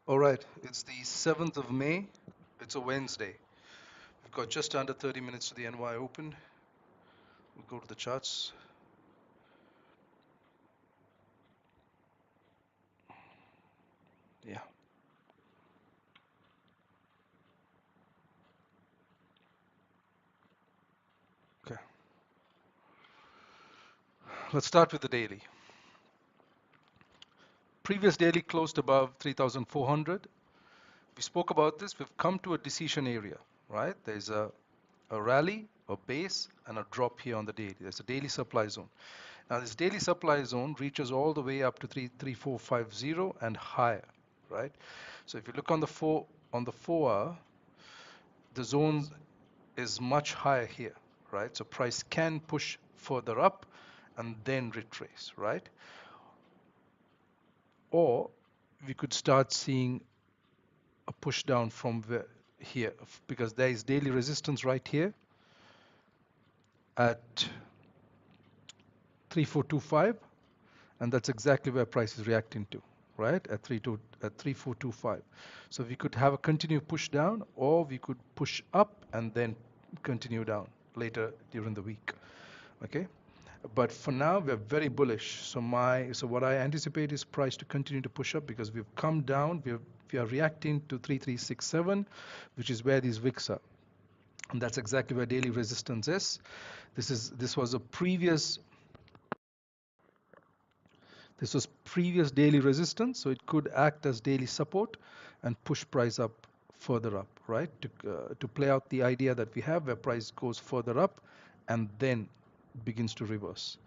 All right, it's the 7th of May. It's a Wednesday. We've got just under 30 minutes to the NY Open. We'll go to the charts. Yeah. Okay. Let's start with the daily. Previous daily closed above 3,400. We spoke about this. We've come to a decision area, right? There's a rally, a base, and a drop here on the daily. There's a daily supply zone. Now, this daily supply zone reaches all the way up to 33450 and higher, right? So if you look on the 4-hour, the zone is much higher here, right? So price can push further up and then retrace, right? Or we could start seeing a push down from here, because there is daily resistance right here at 3425, and that's exactly where price is reacting to, right? At 3425. So we could have a continued push down, or we could push up and then continue down later during the week. Okay, but for now we're very bullish. So what I anticipate is price to continue to push up, because we've come down. We are reacting to 3367, which is where these wicks are, and that's exactly where daily resistance is. This was previous daily resistance, so it could act as daily support and push price up further up, right? To play out the idea that we have, where price goes further up and then begins to reverse.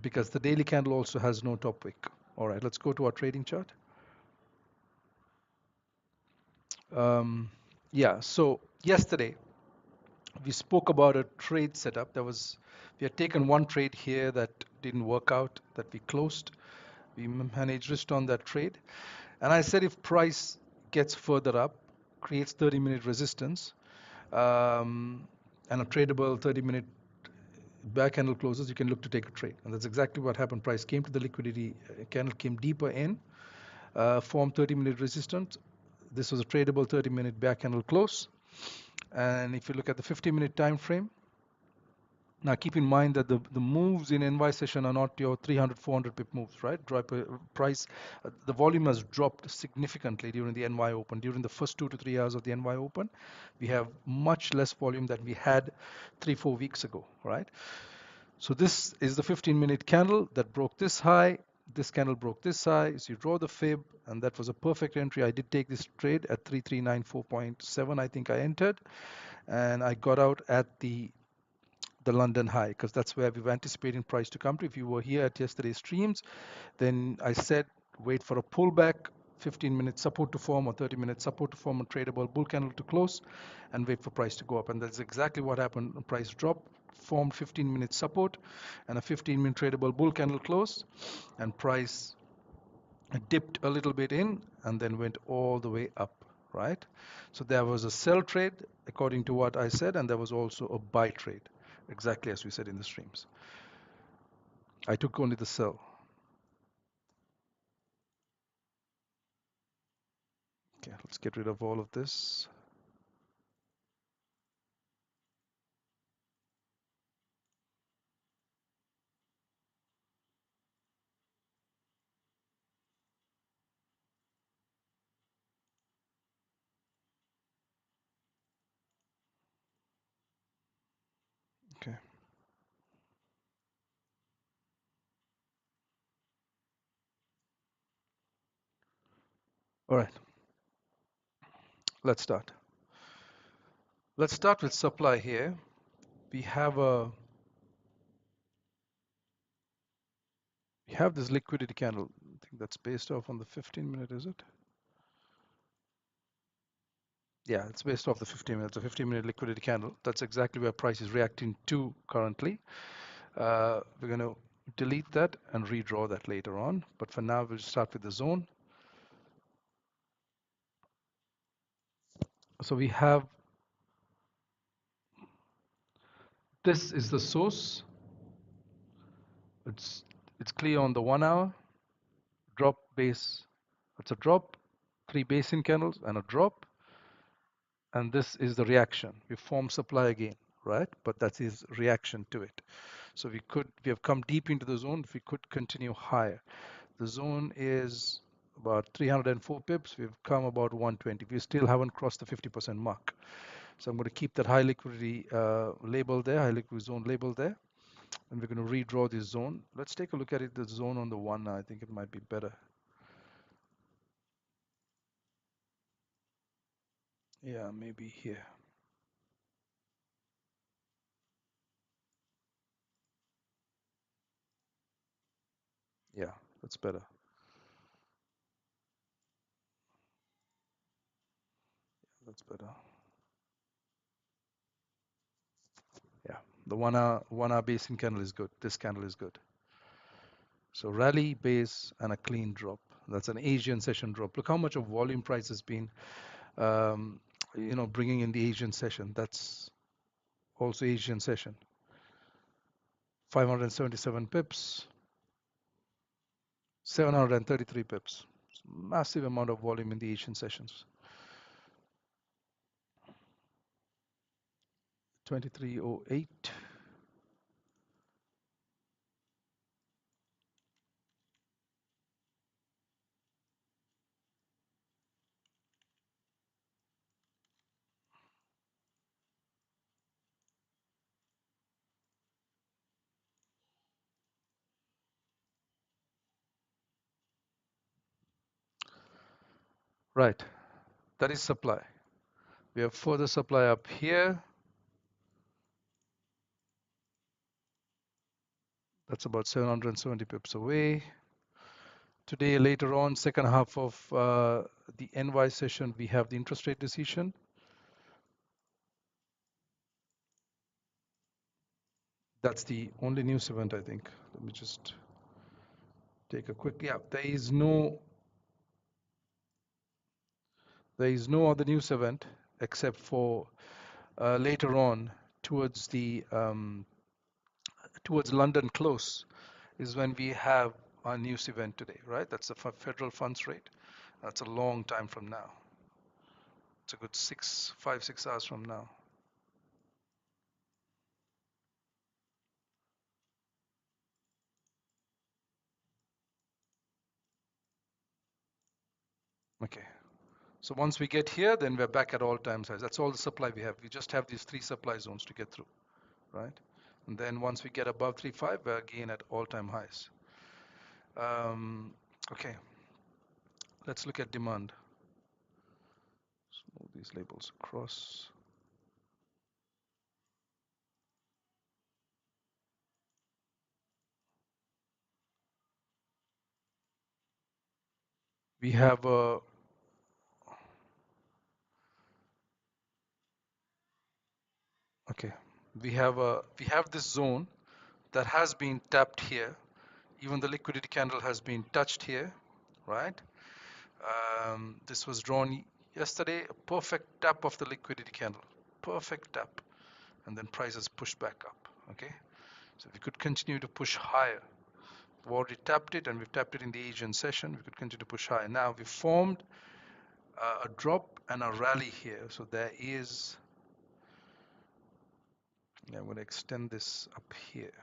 Because the daily candle also has no top wick. All right, let's go to our trading chart. Yeah, so yesterday we spoke about a trade setup. We had taken one trade here that didn't work out, that we closed. We managed risk on that trade. And I said if price gets further up, creates 30-minute resistance, and a tradable 30-minute back candle closes, you can look to take a trade. And that's exactly what happened. Price came to the liquidity candle, came deeper in, formed 30-minute resistance. This was a tradable 30-minute back candle close. And if you look at the 50-minute time frame, now keep in mind that the moves in NY session are not your 300, 400 pip moves, right? Price, the volume has dropped significantly during the NY Open. During the first 2 to 3 hours of the NY Open, we have much less volume than we had 3-4 weeks ago, right? So this is the 15-minute candle that broke this high. This candle broke this high. So you draw the fib, and that was a perfect entry. I did take this trade at 3394.7. I think I entered, and I got out at the London high, because that's where we were anticipating price to come to. If you were here at yesterday's streams, then I said wait for a pullback, 15-minute support to form or 30-minute support to form, a tradable bull candle to close, and wait for price to go up. And that's exactly what happened. Price dropped, formed 15-minute support and a 15-minute tradable bull candle close, and price dipped a little bit in and then went all the way up, right? So there was a sell trade according to what I said, and there was also a buy trade, exactly as we said in the streams. I took only the sell. Okay, let's get rid of all of this. Okay. All right, let's start. Let's start with supply here. We have this liquidity candle. I think that's based off on the 15-minute, is it? Yeah, it's based off the 15 minutes, a 15-minute liquidity candle. That's exactly where price is reacting to currently. We're going to delete that and redraw that later on. But for now, we'll start with the zone. So we have, this is the source. It's clear on the 1 hour. Drop base, it's a drop, Three basin candles and a drop, and this is the reaction. We form supply again, right? But that is reaction to it. So we have come deep into the zone. We could continue higher. The zone is about 304 pips. We've come about 120. We still haven't crossed the 50% mark. So I'm going to keep that high liquidity label there, high liquidity zone label there. And we're going to redraw this zone. Let's take a look at it, the zone on the one. I think it might be better. Yeah, maybe here. Yeah, that's better. That's better. Yeah, the 1 hour basin candle is good. This candle is good. So rally, base, and a clean drop. That's an Asian session drop. Look how much of volume price has been, um, bringing in the Asian session. That's also Asian session. 577 pips, 733 pips. Massive amount of volume in the Asian sessions. 2308. Right, that is supply. We have further supply up here. That's about 770 pips away. Today, later on, second half of the NY session, we have the interest rate decision. That's the only news event, I think. Let me just take a quick. Yeah, there is no other news event except for later on towards the towards London close is when we have our news event today, right? That's the federal funds rate. That's a long time from now. It's a good 5, 6 hours from now. Okay. So once we get here, then we're back at all-time highs. That's all the supply we have. We just have these three supply zones to get through, right? And then once we get above 3.5, we're again at all-time highs. Okay, let's look at demand. Let's move these labels across. We have a okay. We have this zone that has been tapped here. Even the liquidity candle has been touched here, right? This was drawn yesterday, a perfect tap of the liquidity candle, perfect tap, and then prices pushed back up. Okay, so we could continue to push higher. We've already tapped it, and we've tapped it in the Asian session. We could continue to push higher. Now we formed a drop and a rally here, so there is. Yeah, I'm going to extend this up here.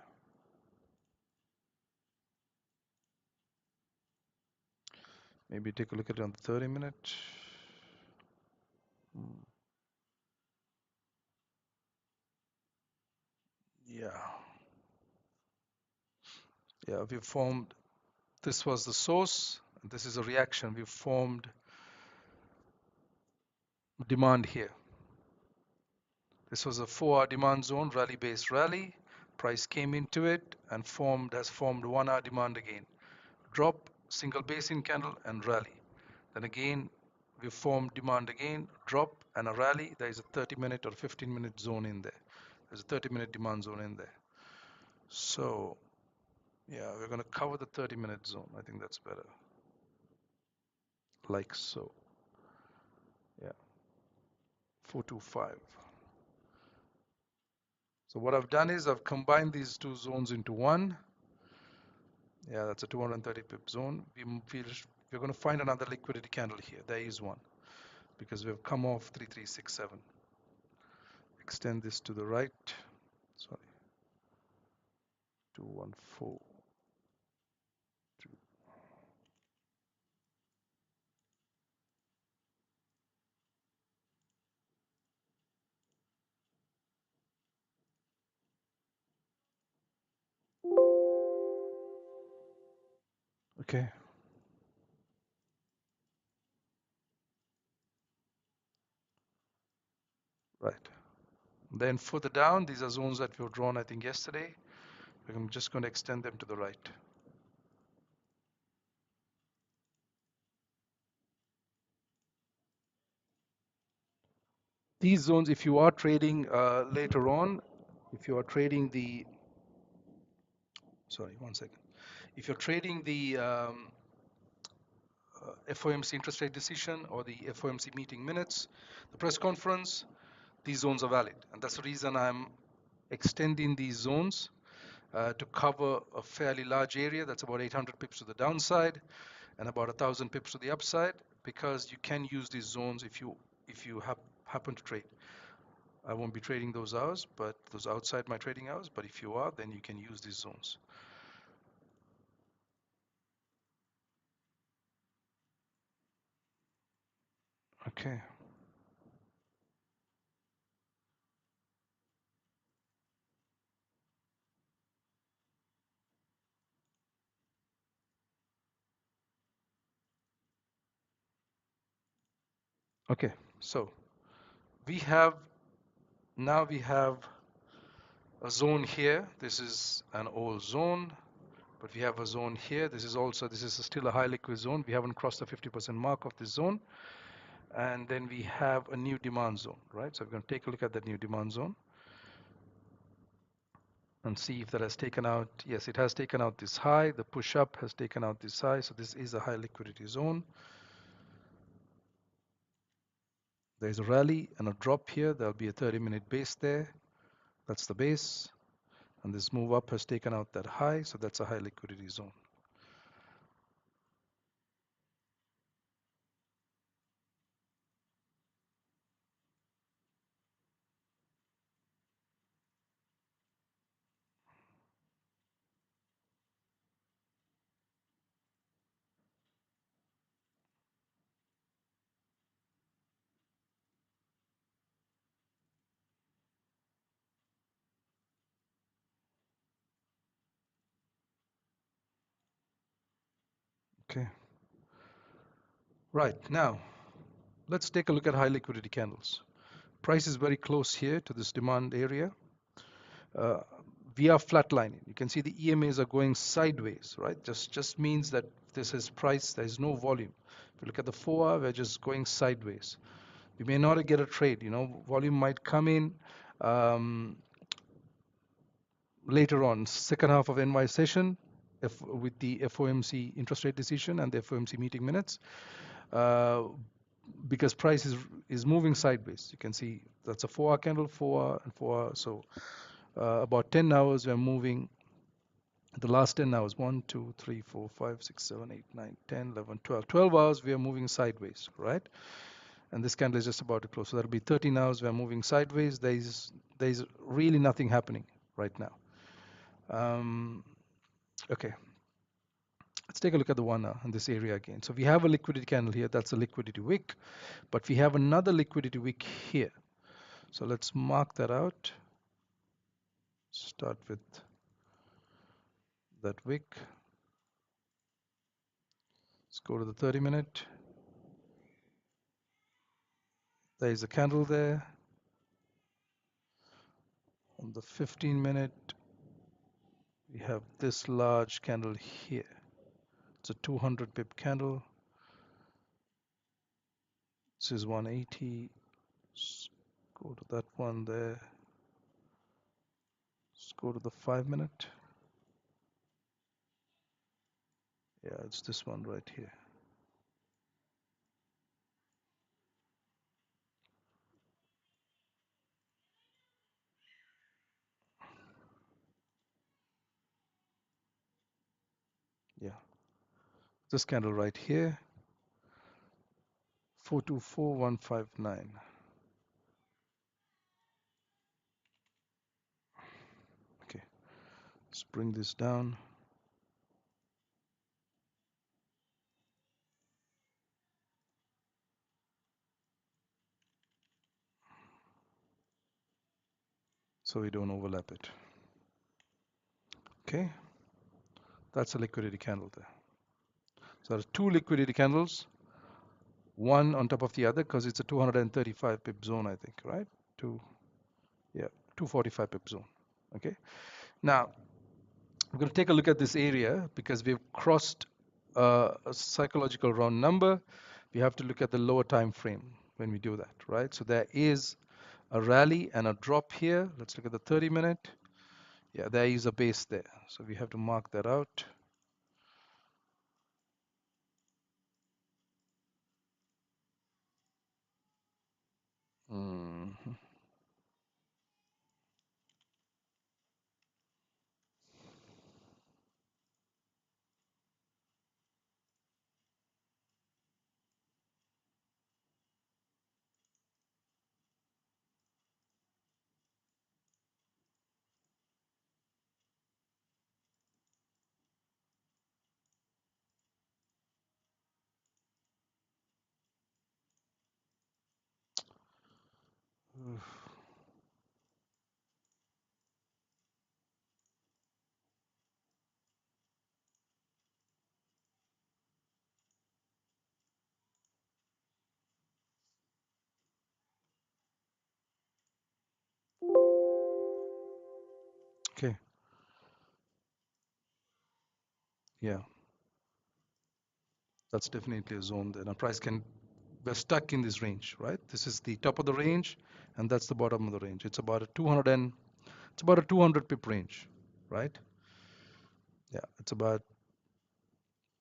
Maybe take a look at it on the 30-minute. Yeah. Yeah, we formed, this was the source, this is a reaction. We formed demand here. This was a 4-hour demand zone, rally-based rally. Price came into it and has formed 1-hour demand again. Drop, single basin candle, and rally. Then again, we formed demand again, drop, and a rally. There is a 30-minute or 15-minute zone in there. There's a 30-minute demand zone in there. So, yeah, we're going to cover the 30-minute zone. I think that's better. Like so. Yeah, 425. So what I've done is I've combined these two zones into one. Yeah, that's a 230 pip zone. We're going to find another liquidity candle here. There is one because we've come off 3367. Extend this to the right. Sorry, 214. Okay, right. Then further down, these are zones that we've drawn, I think, yesterday. I'm just going to extend them to the right. These zones, if you are trading later on, if you are trading the, sorry, one second. If you're trading the FOMC interest rate decision or the FOMC meeting minutes, the press conference, these zones are valid. And that's the reason I'm extending these zones to cover a fairly large area. That's about 800 pips to the downside and about 1,000 pips to the upside, because you can use these zones if you happen to trade. I won't be trading those hours, but those outside my trading hours. But if you are, then you can use these zones. Okay. Okay. So we have now we have a zone here. This is an old zone, but we have a zone here. This is still a high liquid zone. We haven't crossed the 50% mark of this zone. And then we have a new demand zone, right? So we're going to take a look at that new demand zone and see if that has taken out. Yes, it has taken out this high. The push up has taken out this high. So this is a high liquidity zone. There's a rally and a drop here. There'll be a 30-minute base there. That's the base. And this move up has taken out that high. So that's a high liquidity zone. Okay. Right. Now, let's take a look at high liquidity candles. Price is very close here to this demand area. Uh, we are flatlining. You can see the EMAs are going sideways, right? Just means that this is price, there is no volume. If you look at the 4-hour, we're just going sideways. We may not get a trade, volume might come in later on, second half of NY session, with the FOMC interest rate decision and the FOMC meeting minutes, because price is moving sideways. You can see that's a 4-hour candle, 4-hour and 4-hour. So about 10 hours we're moving. The last 10 hours, 1, 2, 3, 4, 5, 6, 7, 8, 9, 10, 11, 12. 12 hours we are moving sideways, right? And this candle is just about to close. So that'll be 13 hours we are moving sideways. There's really nothing happening right now. Okay, let's take a look at the 1 hour in this area again. So we have a liquidity candle here. That's a liquidity wick, but we have another liquidity wick here. So let's mark that out. Start with that wick. Let's go to the 30-minute. There is a candle there. On the 15-minute, we have this large candle here. It's a 200 pip candle. This is 180. Let's go to that one there. Let's go to the 5-minute. Yeah, it's this one right here. Yeah, This candle right here, 424159. Okay, let's bring this down. So we don't overlap it. Okay, that's a liquidity candle there. So there are two liquidity candles, one on top of the other, because it's a 235 pip zone, I think, right? Two, yeah, 245 pip zone. Okay, now we're going to take a look at this area because we've crossed a psychological round number. We have to look at the lower time frame when we do that, right? So there is a rally and a drop here. Let's look at the 30-minute. Yeah, there is a base there. So we have to mark that out. Mhm. Okay, yeah, that's definitely a zone there. Now price can, we're stuck in this range, right? This is the top of the range, and that's the bottom of the range. It's about a 200 pip range, right? Yeah, it's about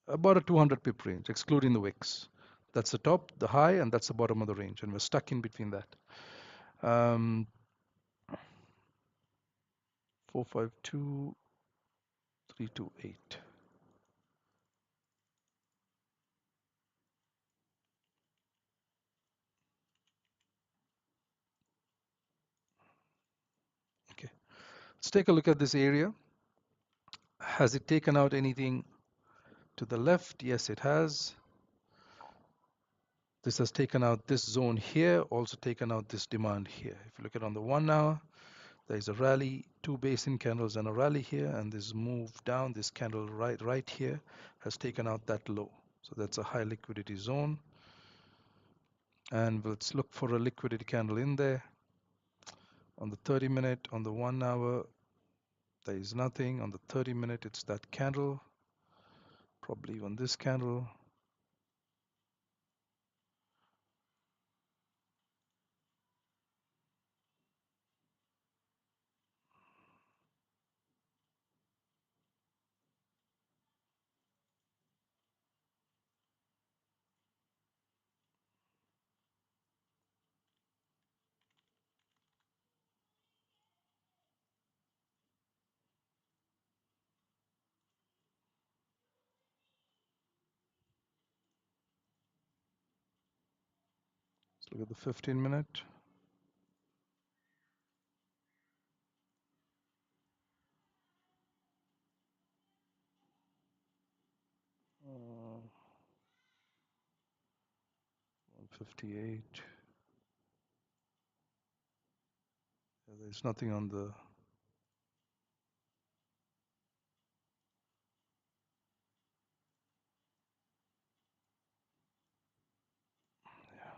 a 200 pip range, excluding the wicks. That's the top, the high, and that's the bottom of the range, and we're stuck in between that. 452328. Okay, let's take a look at this area. Has it taken out anything to the left? Yes, it has. This has taken out this zone here, also taken out this demand here. If you look at on the 1 hour, there is a rally, two basin candles and a rally here, and this move down, this candle right here has taken out that low. So that's a high liquidity zone. And let's look for a liquidity candle in there. On the 30-minute, on the 1 hour, there is nothing. On the 30-minute, it's that candle, probably even this candle. Let's look at the 15-minute. Uh, 158. Yeah, there's nothing on the. Yeah,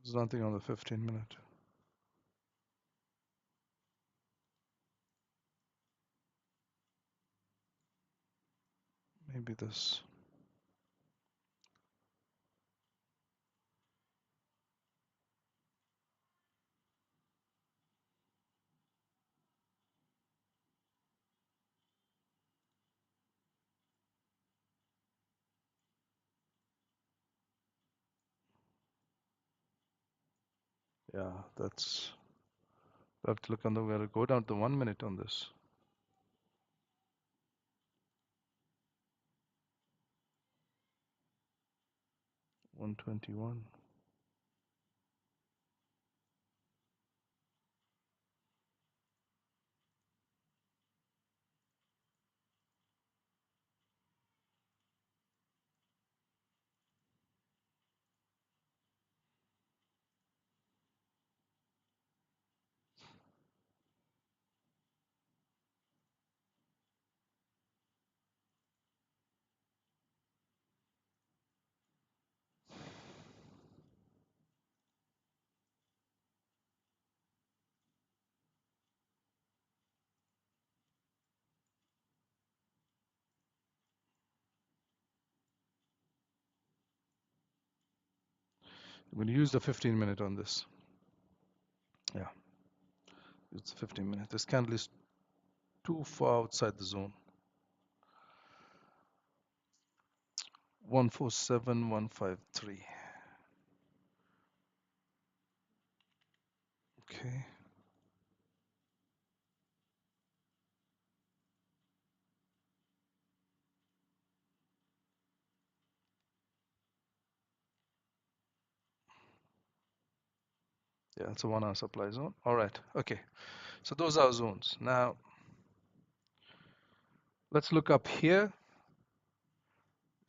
there's nothing on the 15-minute. Maybe this. Yeah, that's. I have to look on the. We'll go down to 1 minute on this. 121. I'm going to use the 15-minute on this. Yeah, it's 15 minutes. This candle is too far outside the zone. 147153. Okay. Yeah, it's a 1-hour supply zone. All right. Okay. So those are zones. Now let's look up here.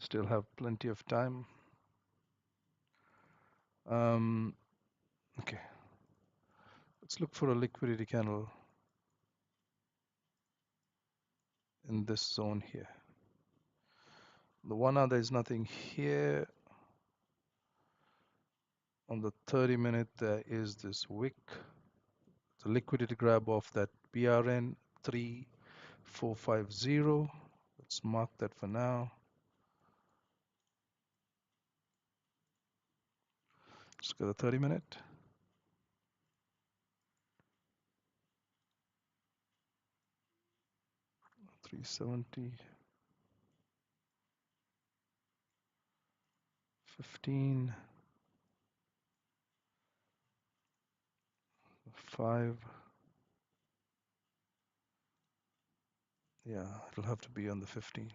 Still have plenty of time. Okay. Let's look for a liquidity candle in this zone here. The 1 hour, there's nothing here. On the 30-minute, there is this wick. The liquidity grab of that BRN 3450. Let's mark that for now. Let's go to the 30-minute. 370. 15. 5. Yeah, it'll have to be on the 15.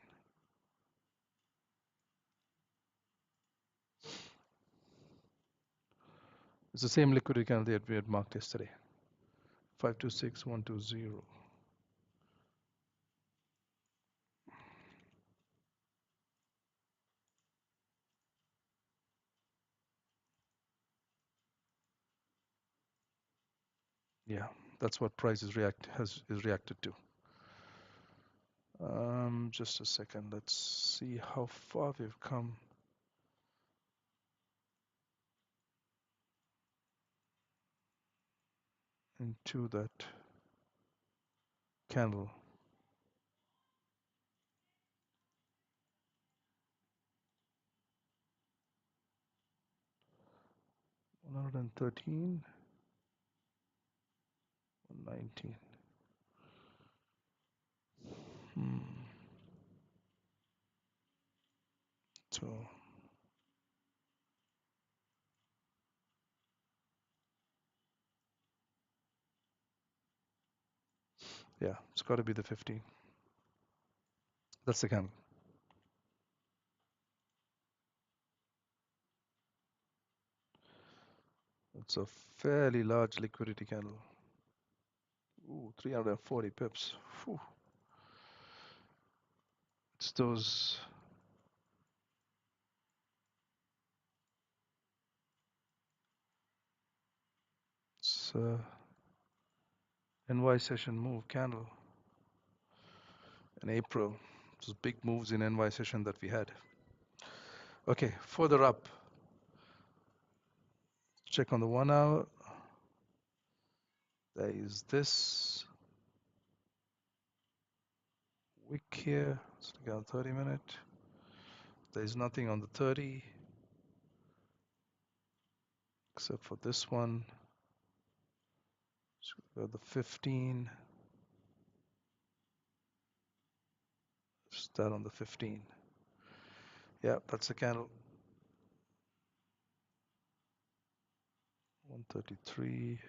It's the same liquidity candle that we had marked yesterday. 526120. Yeah, that's what price is reacted to. Just a second. Let's see how far we've come into that candle. 113, 119. So yeah, it's got to be the 15. That's the candle. It's a fairly large liquidity candle. Ooh, 340 pips. Whew. It's those. It's NY session move candle in April. Those big moves in NY session that we had. Okay, further up. Check on the 1 hour. There is this wick here. Let's look at the 30-minute. There is nothing on the 30 except for this one. Let's go to the 15. Start on the 15. Yeah, that's the candle. 133.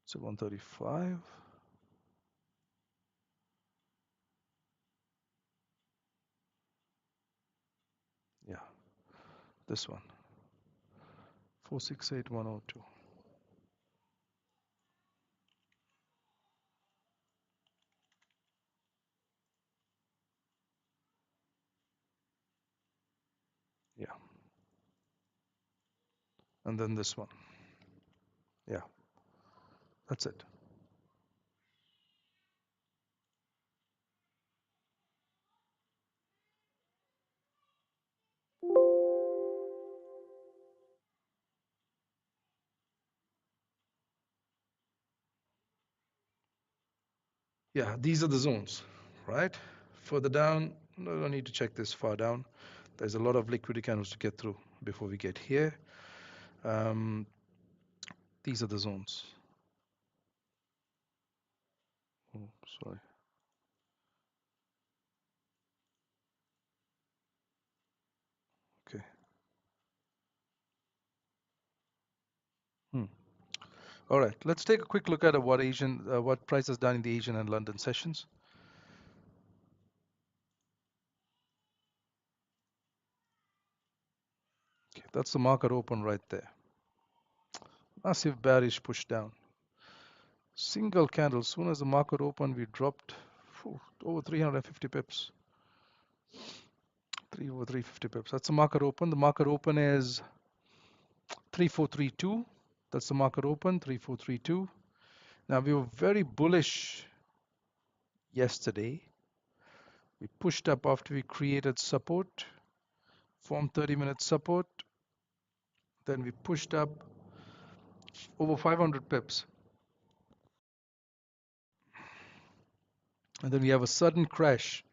So 135. Yeah, this one. 468102. Yeah. And then this one. Yeah, that's it. Yeah, these are the zones, right? Further down, no need to check this far down. There's a lot of liquidity candles to get through before we get here. Um, these are the zones. Oh, sorry. Okay. Hmm. All right. Let's take a quick look at what price has done in the Asian and London sessions. Okay, that's the market open right there. Massive bearish push down. Single candle. Soon as the market opened, we dropped over 350 pips. Over 350 pips. That's the market open. The market open is 3432. That's the market open, 3432. Now we were very bullish yesterday. We pushed up after we created support, formed 30-minute support. Then we pushed up over 500 pips. And then we have a sudden crash.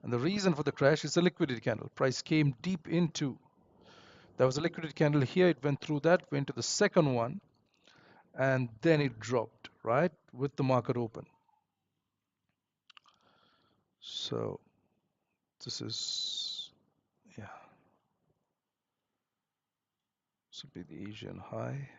And the reason for the crash is the liquidity candle. Price came deep into. There was a liquidity candle here. It went through that, went to the second one, and then it dropped, right, with the market open. So this is, yeah, this would be the Asian high.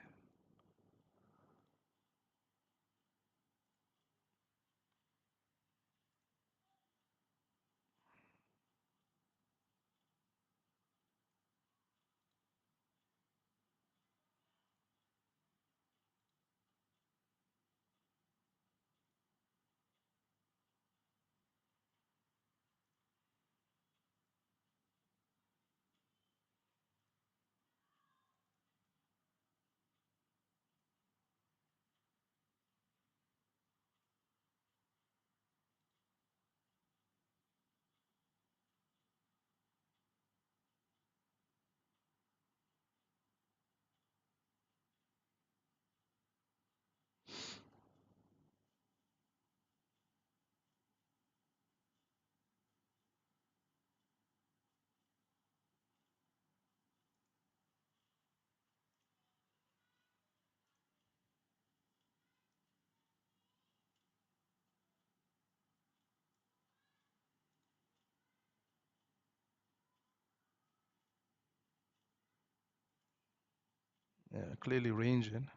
Yeah, clearly range in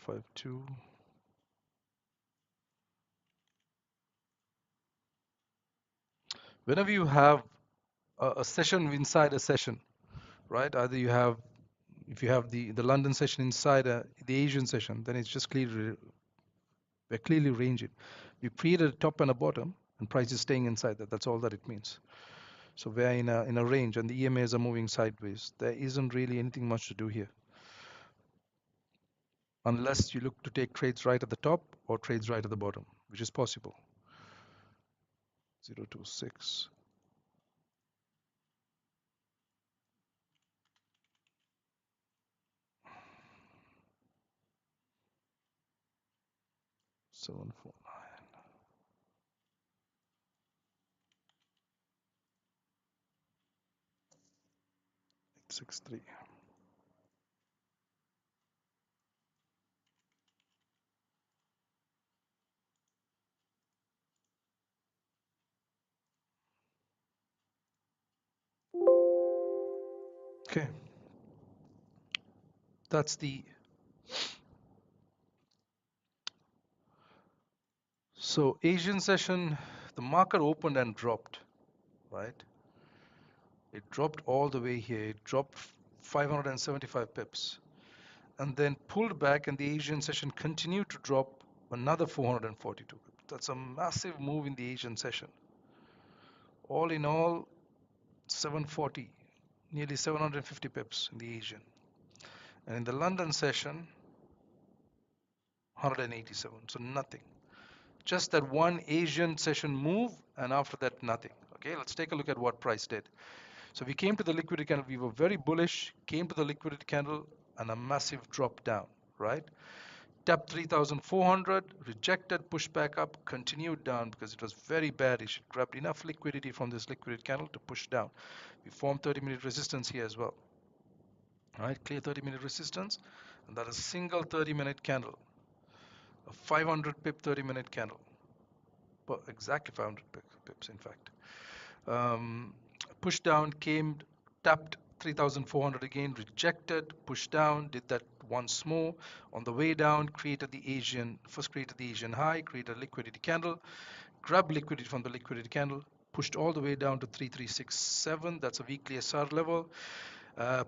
452. Whenever you have a session inside a session, right? Either you have, if you have the London session inside the Asian session, then it's just clearly, we're clearly ranging. We created a top and a bottom, and price is staying inside that. That's all that it means. So we're in a range, and the EMAs are moving sideways. There isn't really anything much to do here, unless you look to take trades right at the top or trades right at the bottom, which is possible. 026. 749. 863. Okay, that's the So Asian session, the market opened and dropped, right? It dropped all the way here. It dropped 575 pips and then pulled back, and the Asian session continued to drop another 442 pips. That's a massive move in the Asian session. All in all, 740, nearly 750 pips in the Asian. And in the London session, 187. So nothing. Just that one Asian session move, and after that, nothing. Okay, let's take a look at what price did. So we came to the liquidity candle, we were very bullish, came to the liquidity candle, and a massive drop down, right? Tapped 3,400, rejected, pushed back up, continued down because it was very bearish. It grabbed enough liquidity from this liquidity candle to push down. We formed 30-minute resistance here as well. All right, clear 30-minute resistance, and that is a single 30-minute candle, a 500 pip 30-minute candle, but exactly 500 pips in fact. Pushed down, came, tapped 3,400 again, rejected, pushed down, did that once more. On the way down, created the Asian high, created a liquidity candle, grabbed liquidity from the liquidity candle, pushed all the way down to 3367. That's a weekly SR level.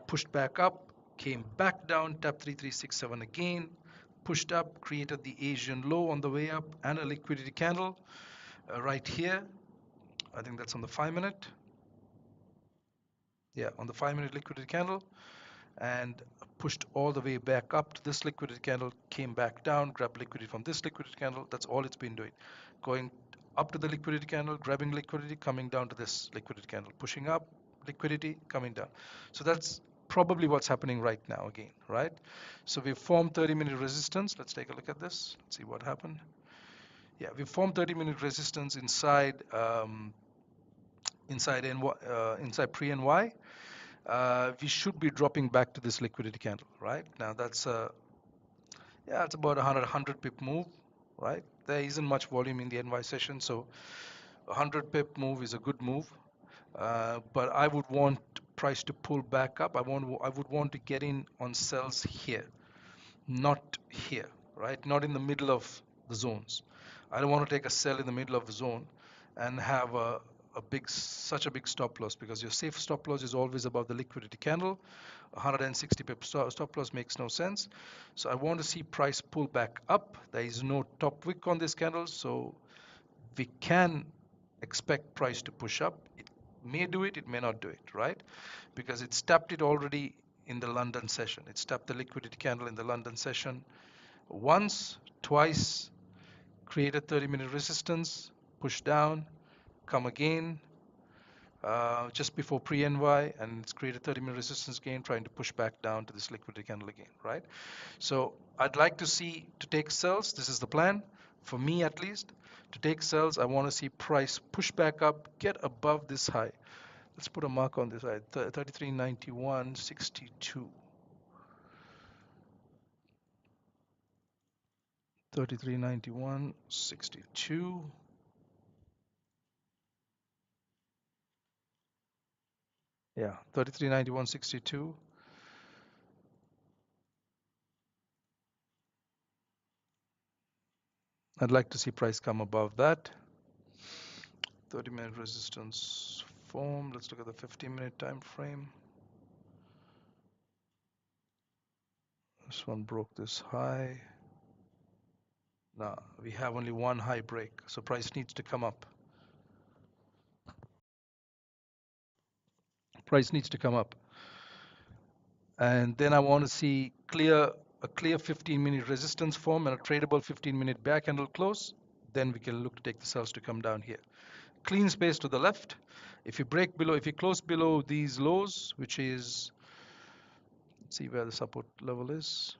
Pushed back up, came back down, tapped 3367 again, pushed up, created the Asian low on the way up, and a liquidity candle right here. I think that's on the 5-minute. Yeah, on the 5-minute liquidity candle, and pushed all the way back up to this liquidity candle, came back down, grabbed liquidity from this liquidity candle. That's all it's been doing. Going up to the liquidity candle, grabbing liquidity, coming down to this liquidity candle, pushing up, liquidity, coming down. So that's probably what's happening right now again, right? So we formed 30-minute resistance. Let's take a look at this. Let's see what happened. Yeah, we formed 30-minute resistance inside inside pre-NY. We should be dropping back to this liquidity candle, right? Now that's yeah, it's about 100 pip move, right? There isn't much volume in the NY session, so 100 pip move is a good move. But I would want price to pull back up. I would want to get in on sells here, not here, right? Not in the middle of the zones. I don't want to take a sell in the middle of the zone and have such a big stop loss, because your safe stop loss is always above the liquidity candle. 160 pip stop loss makes no sense. So I want to see price pull back up. There is no top wick on this candle, so we can expect price to push up. It may do it, it may not do it, right? Because it's tapped it already in the London session. It's tapped the liquidity candle in the London session once, twice, created 30-minute resistance, push down, come again, just before pre-NY, and it's created 30-minute resistance again, trying to push back down to this liquidity candle again, right? So I'd like to take sells. This is the plan, for me at least. To take sells, I want to see price push back up, get above this high. Let's put a mark on this high, 3391.62. 3391.62. Yeah, 3391.62. I'd like to see price come above that. 30-minute resistance form. Let's look at the 15-minute time frame. This one broke this high. Now we have only one high break, so price needs to come up. Price needs to come up. And then I want to see a clear 15-minute resistance form and a tradable 15-minute back candle close. Then we can look to take the sells to come down here. Clean space to the left. If you close below these lows, which is, let's see where the support level is.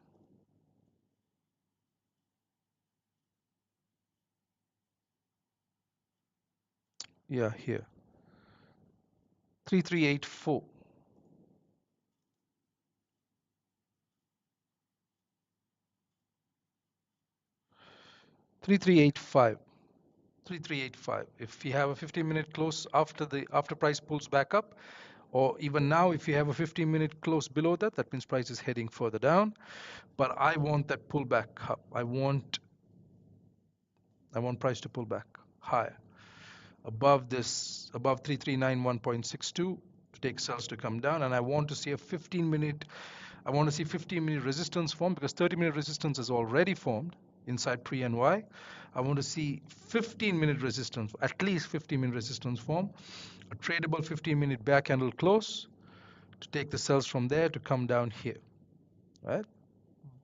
Yeah, here. 3384. 3385. 3385. If you have a 15-minute close after price pulls back up, or even now, if you have a 15-minute close below that, that means price is heading further down. But I want that pullback up. I want I want price to pull back higher. Above this, above 3391.62 to take sells to come down, and I want to see a 15-minute, I want to see 15-minute resistance form because 30-minute resistance is already formed inside pre-NY. I want to see 15-minute resistance, at least 15-minute resistance form, a tradable 15-minute back candle close to take the sells from there to come down here, right?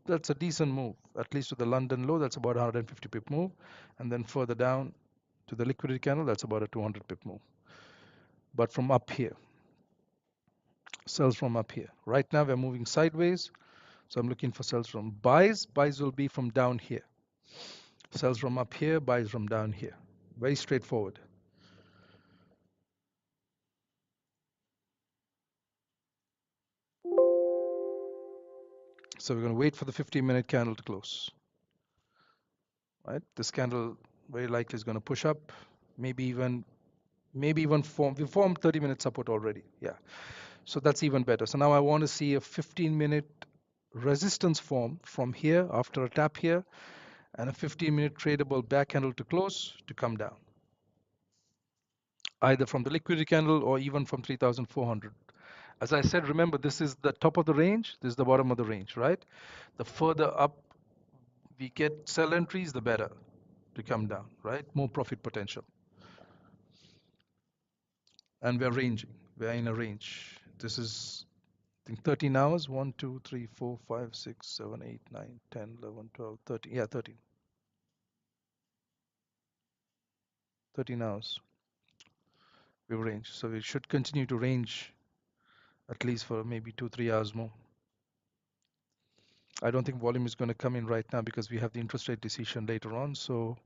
That's a decent move, at least to the London low. That's about 150 pip move, and then further down to the liquidity candle, that's about a 200 pip move. But from up here, sells from up here. Right now we're moving sideways, so I'm looking for sells from buys. Buys will be from down here. Sells from up here, buys from down here. Very straightforward. So we're going to wait for the 15-minute candle to close. Right? This candle very likely is going to push up, maybe even form. We formed 30-minute support already. Yeah. So that's even better. So now I want to see a 15-minute resistance form from here after a tap here, and a 15-minute tradable back candle to close to come down, either from the liquidity candle or even from 3,400. As I said, remember, this is the top of the range, this is the bottom of the range, right? The further up we get sell entries, the better to come down, right? More profit potential. And we're ranging, we're in a range. This is, I think, 13 hours. 1, 2, 3, 4, 5, 6, 7, 8, 9, 10, 11, 12, 13. Yeah, 13. 13 hours. We've ranged. So we should continue to range at least for maybe 2, 3 hours more. I don't think volume is going to come in right now because we have the interest rate decision later on. So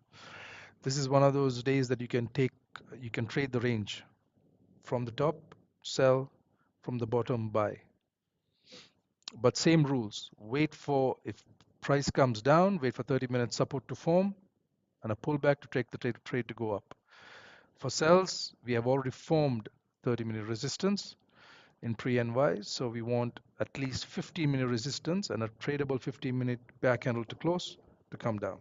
this is one of those days that you can trade the range from the top, sell, from the bottom, buy. But same rules. Wait for, if price comes down, wait for 30-minute support to form and a pullback to take the trade to go up. For sells, we have already formed 30-minute resistance in pre-NY, so we want at least 15-minute resistance and a tradable 15-minute back candle to close to come down.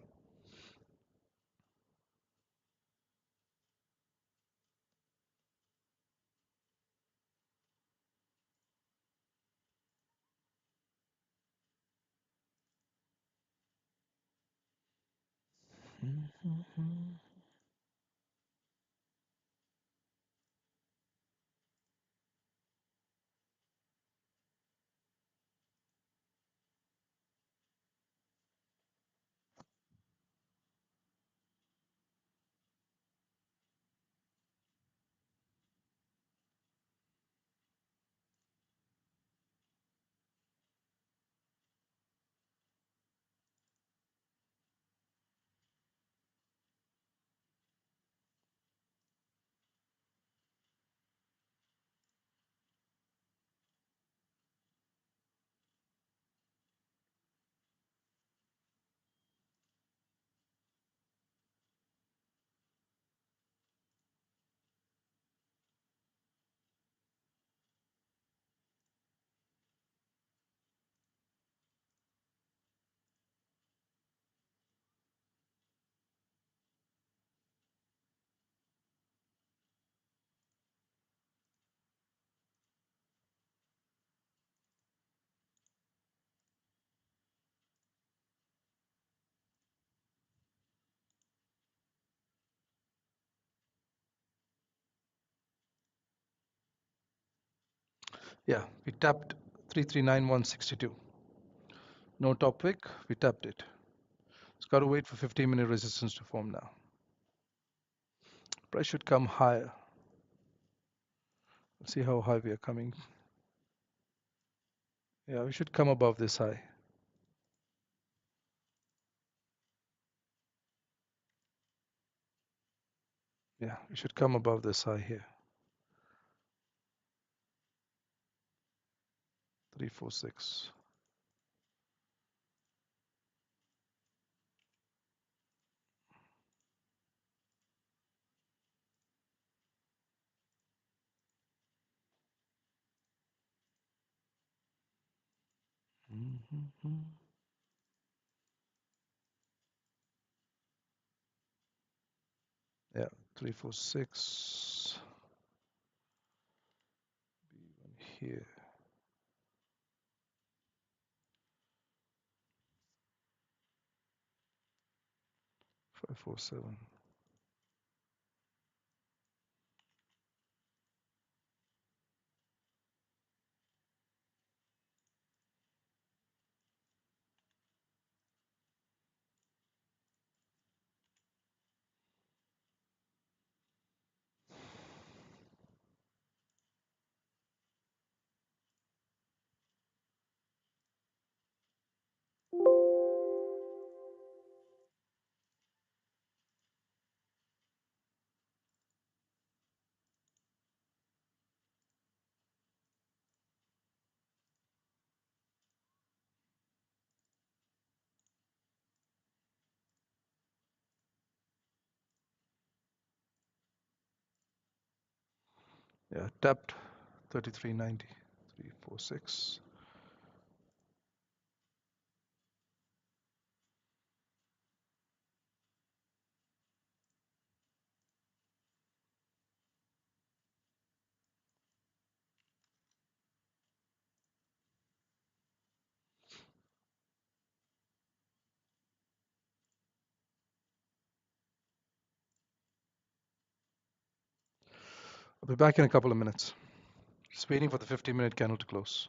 Yeah, we tapped 339162. No top wick, we tapped it. It's got to wait for 15-minute resistance to form now. Price should come higher. Let's see how high we are coming. Yeah, we should come above this high. Yeah, we should come above this high here. 346. 346. B1 here. 547. Yeah, tapped 33.90. 346. I'll be back in a couple of minutes. Just waiting for the 50-minute candle to close.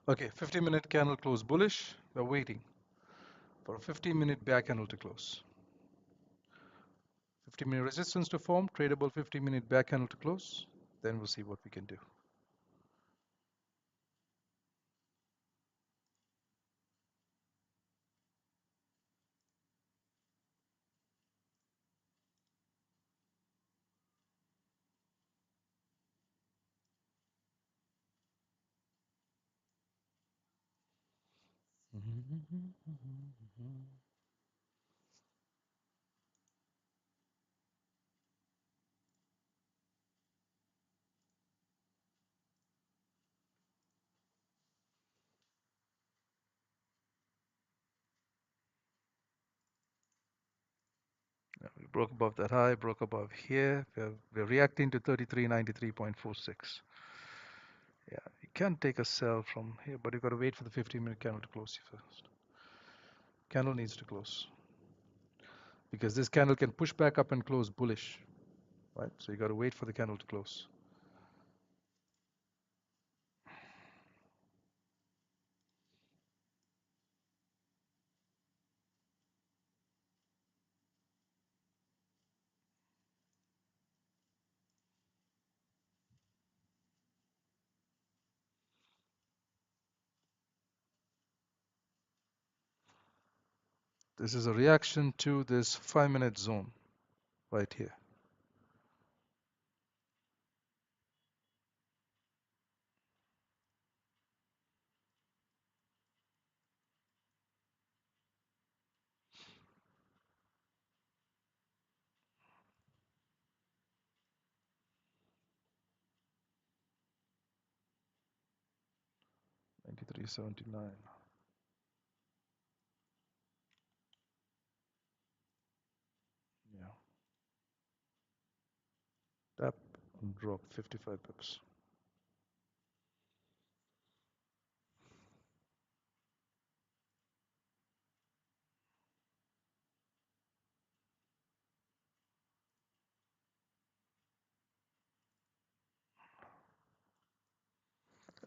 Okay, 15-minute candle close bullish. We're waiting for a 15-minute bear candle to close. 15-minute resistance to form, tradable 15-minute bear candle to close. Then we'll see what we can do. Yeah, we broke above that high, broke above here. We're reacting to 3393.46. Yeah, you can't take a sell from here, but you've got to wait for the 15-minute candle to close here first. Candle needs to close because this candle can push back up and close bullish, right? So you got to wait for the candle to close. This is a reaction to this 5-minute zone right here. $93.79. Yeah. Tap and drop 55 pips.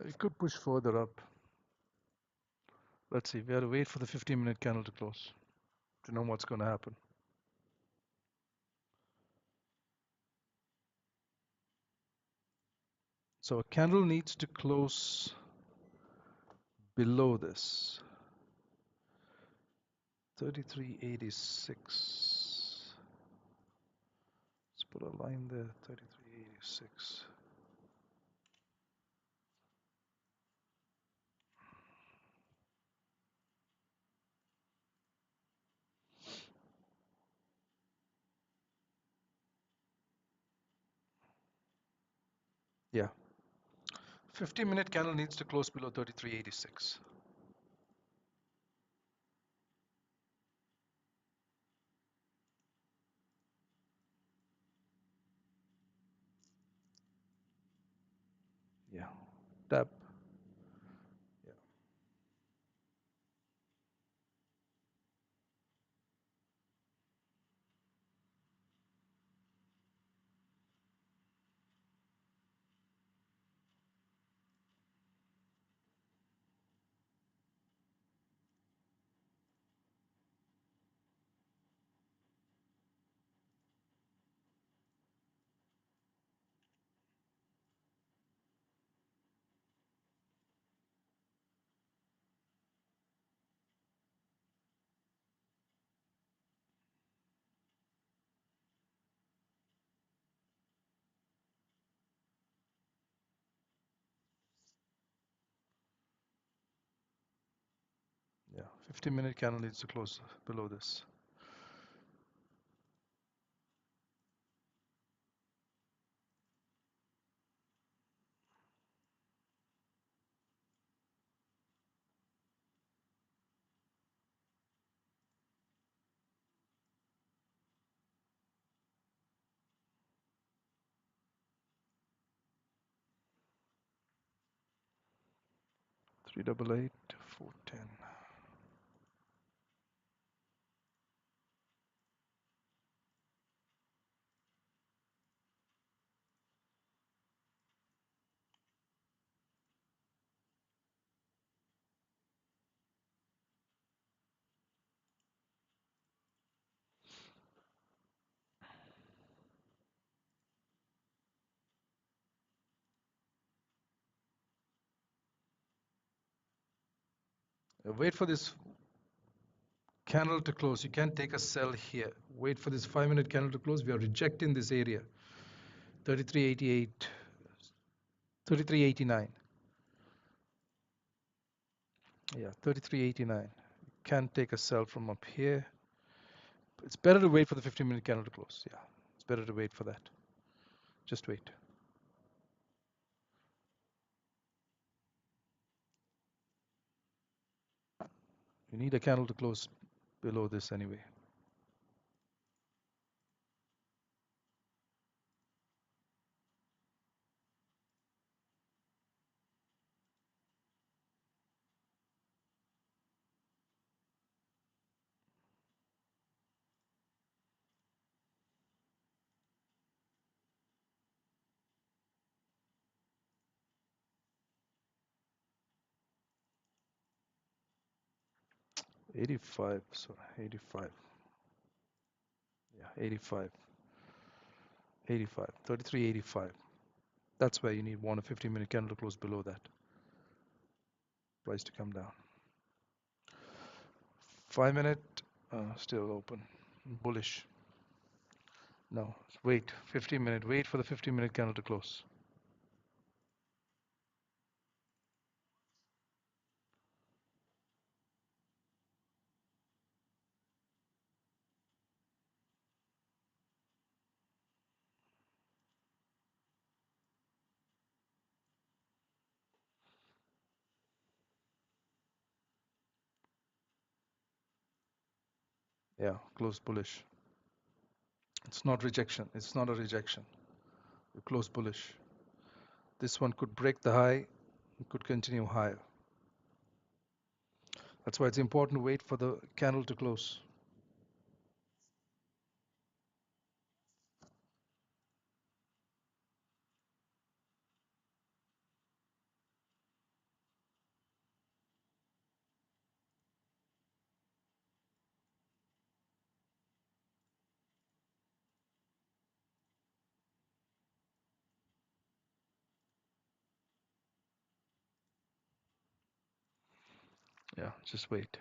It could push further up. Let's see. We have to wait for the 15-minute candle to close to know what's going to happen. So a candle needs to close below this. 33.86. Let's put a line there. 33.86. Yeah. 15-minute candle needs to close below 33.86. Yeah. Tap. Yeah. Yeah. 15-minute candle needs to close below this. Three double eight, 410. Wait for this candle to close. You can't take a sell here. Wait for this 5-minute candle to close. We are rejecting this area. 33.88, 33.89. Yeah, 33.89. Can't take a sell from up here. It's better to wait for the 15-minute candle to close. Yeah, it's better to wait for that. Just wait. You need a candle to close below this anyway. Eighty-five, sorry, 85. Yeah, 85, 85, 33.85. That's where you need one a 15-minute candle to close below that. Price to come down. 5-minute, still open. Bullish. No, wait. 15-minute. Wait for the 15-minute candle to close. Yeah, close bullish. It's not rejection. It's not a rejection. You close bullish. This one could break the high. It could continue higher. That's why it's important to wait for the candle to close. Yeah, just wait.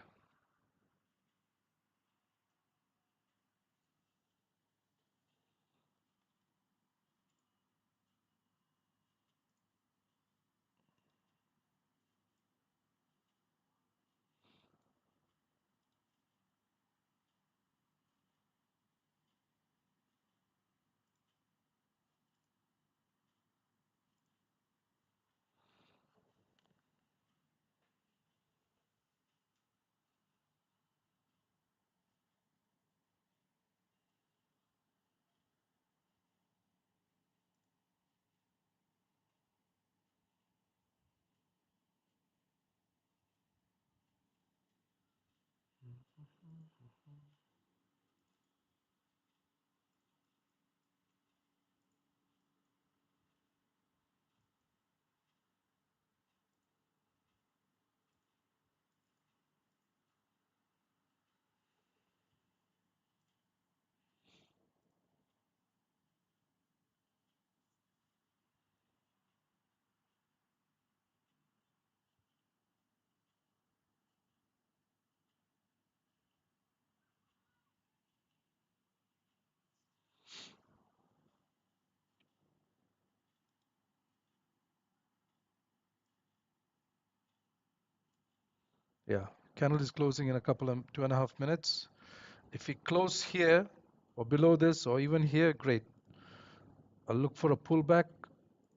Yeah, candle is closing in a couple of 2.5 minutes. If we close here or below this or even here, great. I'll look for a pullback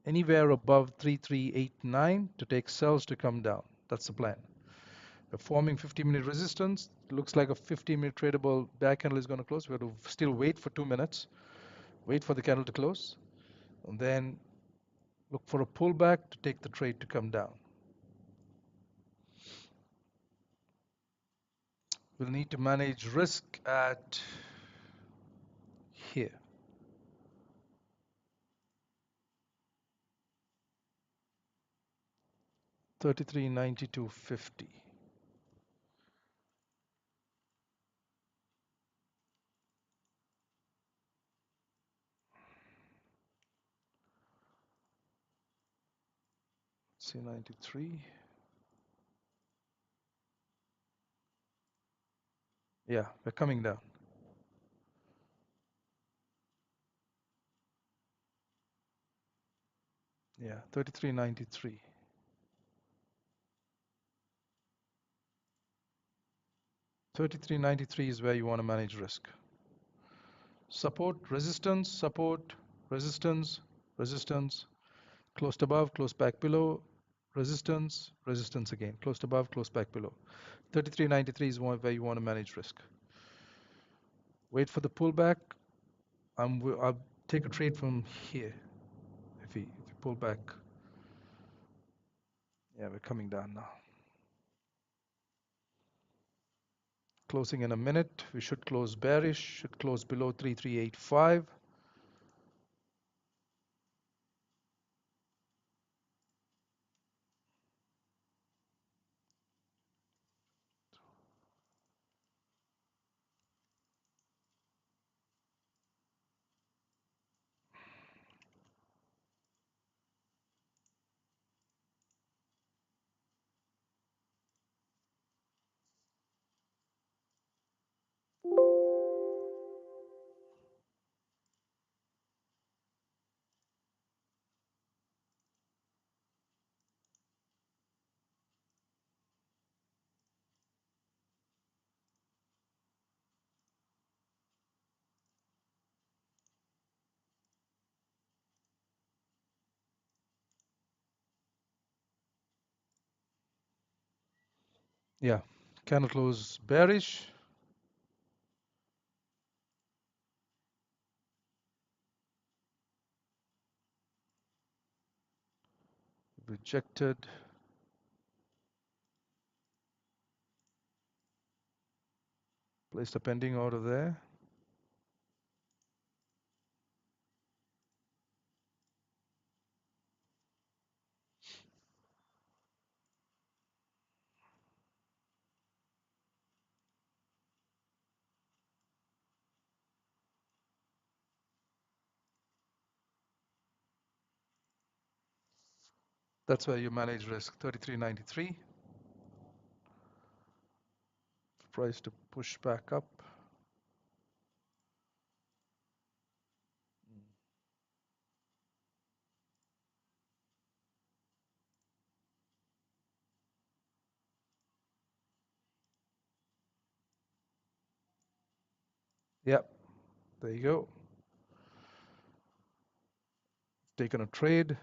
anywhere above 3389 to take sells to come down. That's the plan. We're forming 50-minute resistance. Looks like a 15-minute tradable back candle is going to close. We have to still wait for 2 minutes. Wait for the candle to close. And then look for a pullback to take the trade to come down. We'll need to manage risk at here. 33.92.50. C93. Yeah, we're coming down. Yeah, 33.93. 33.93 is where you want to manage risk. Support, resistance, support, resistance, resistance, closed above, close back below, resistance, resistance again, closed above, close back below. 33.93 is where you want to manage risk. Wait for the pullback. I'll take a trade from here. If we pull back, yeah, we're coming down now. Closing in a minute. We should close bearish. Should close below 3385. Yeah, candle close bearish. Rejected. Placed a pending order there. That's where you manage risk. 33.93. Price to push back up. Yep, there you go. Taken a trade.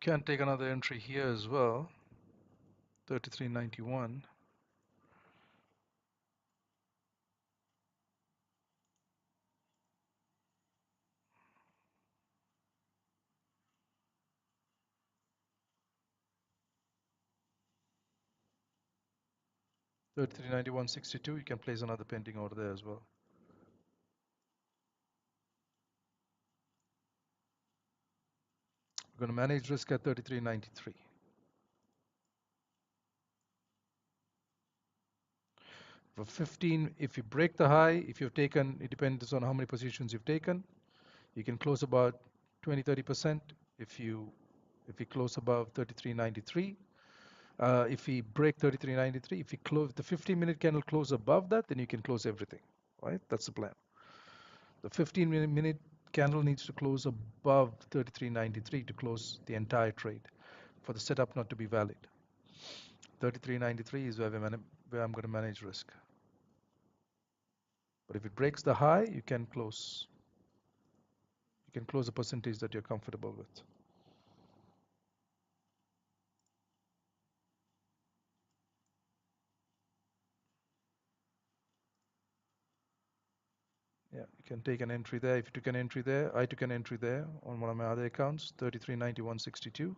Can take another entry here as well. 33.91. 33.91.62. You can place another pending order there as well. We're going to manage risk at 33.93. For 15, if you break the high, if you've taken, it depends on how many positions you've taken. You can close about 20-30%. If you close above 33.93, if we break 33.93, if we close the 15-minute candle close above that, then you can close everything, right? That's the plan. The 15-minute candle needs to close above 33.93 to close the entire trade for the setup not to be valid. 33.93 is where I'm going to manage risk. But if it breaks the high, you can close. You can close a percentage that you're comfortable with. Yeah, you can take an entry there. If you took an entry there, I took an entry there on one of my other accounts, 33.91.62.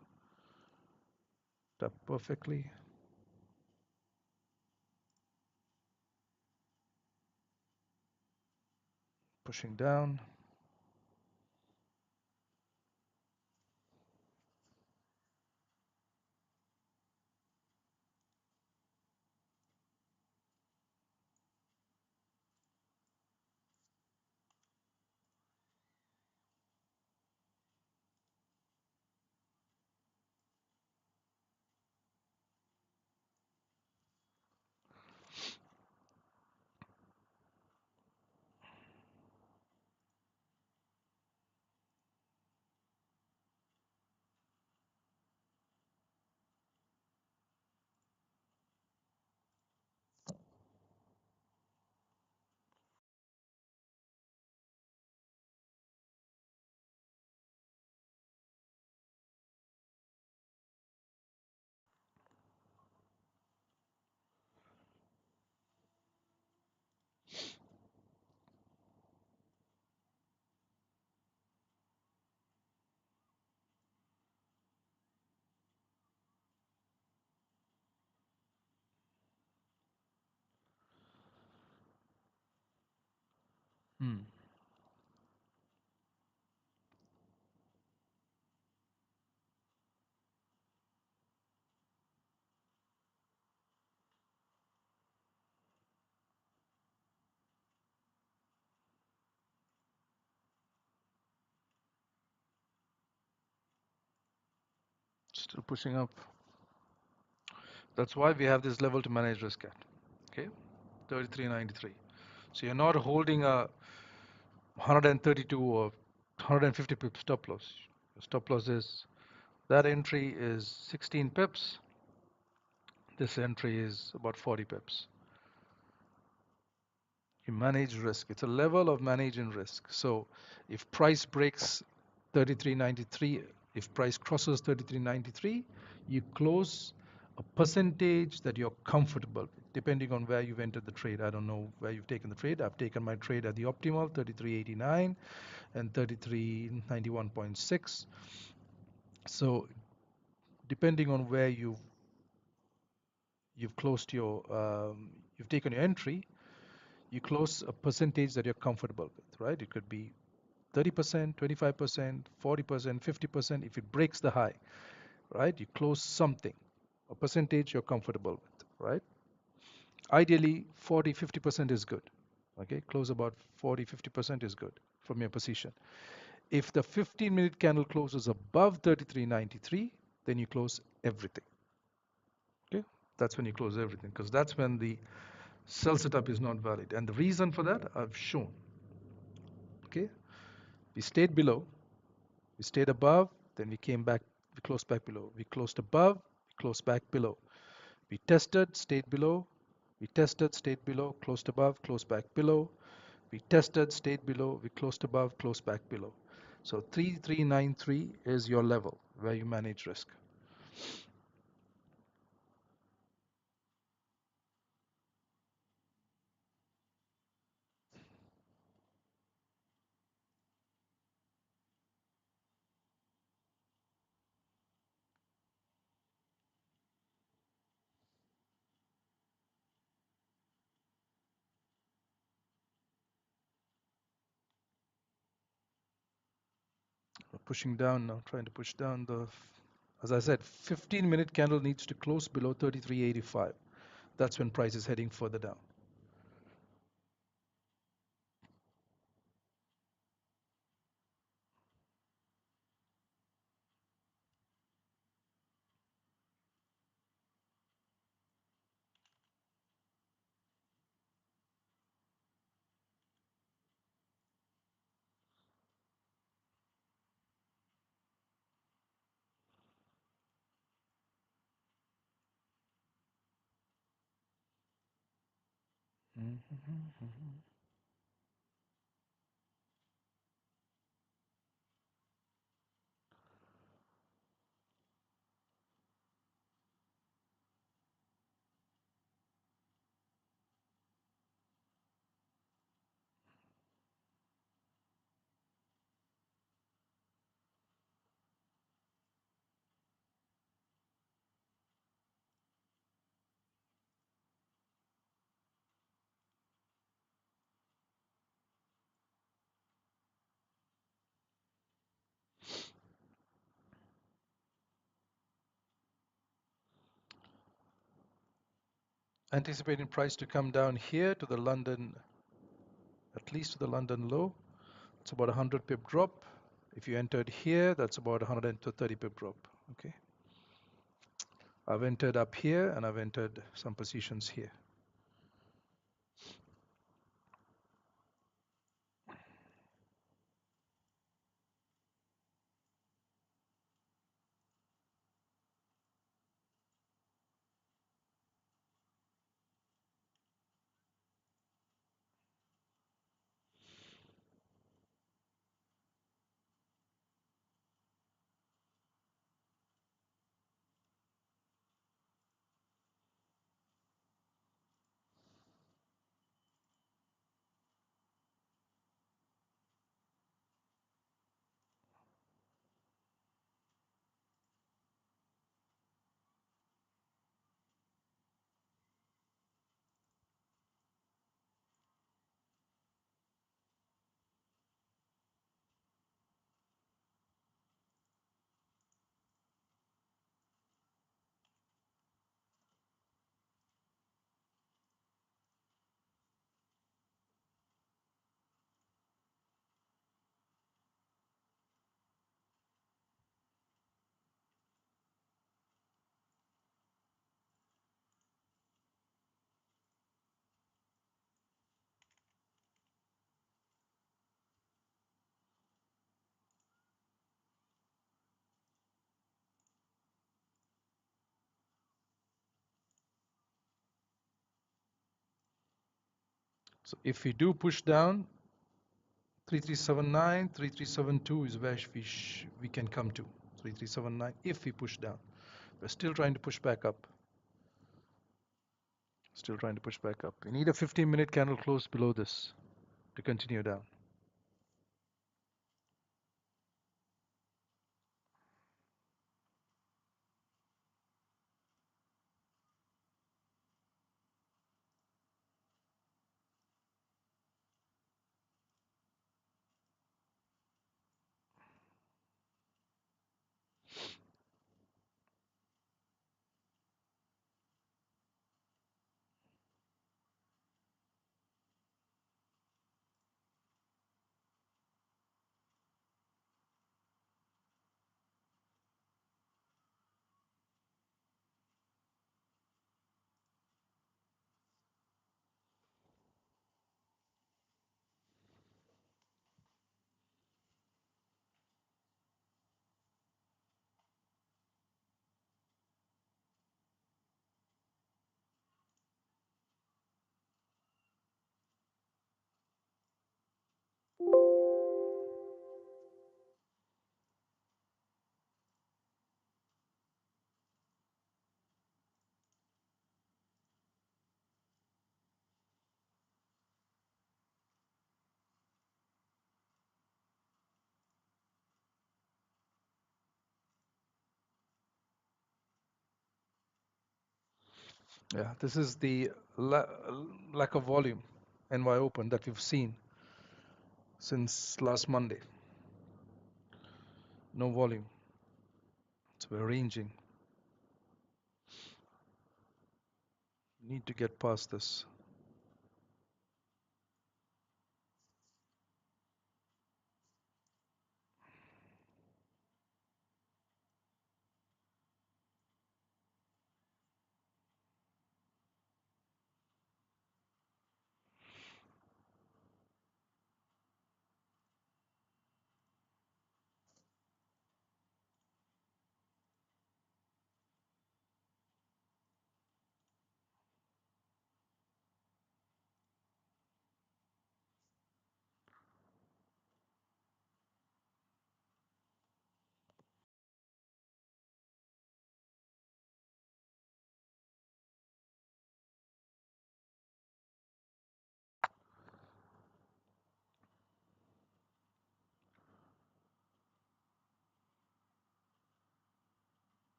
Tapped perfectly. Pushing down. Hmm. Still pushing up. That's why we have this level to manage risk at. Okay, 33.93. So you're not holding a 132 or 150 pips stop loss. Your stop loss is that entry is 16 pips. This entry is about 40 pips. You manage risk. It's a level of managing risk. So if price breaks 33.93, if price crosses 33.93, you close a percentage that you're comfortable with, depending on where you've entered the trade. I don't know where you've taken the trade. I've taken my trade at the optimal 33.89 and 33.91.6. So depending on where you've closed your you've taken your entry, you close a percentage that you're comfortable with, right? It could be 30%, 25%, 40%, 50%. If it breaks the high, right? You close something, a percentage you're comfortable with, right? Ideally, 40, 50% is good. Okay, close about 40, 50% is good from your position. If the 15-minute candle closes above 33.93, then you close everything. Okay, that's when you close everything, because that's when the sell setup is not valid. And the reason for that I've shown. Okay, we stayed below, we stayed above, then we came back, we closed back below. We closed above, we closed back below. We tested, stayed below, we tested, stayed below, closed above, closed back below. We tested, stayed below, we closed above, closed back below. So 3393 is your level where you manage risk. Pushing down now, trying to push down as I said, 15-minute candle needs to close below 33.85. That's when price is heading further down. Anticipating price to come down here to the London, at least to the London low. It's about a 100 pip drop. If you entered here, that's about a 130 pip drop. Okay. I've entered up here and I've entered some positions here. So if we do push down, 3379, 3372 is where we can come to. 3379 if we push down. We're still trying to push back up. Still trying to push back up. We need a 15-minute candle close below this to continue down. Yeah, this is the lack of volume, NY Open, that we've seen since last Monday. no volume. So we're ranging. Need to get past this.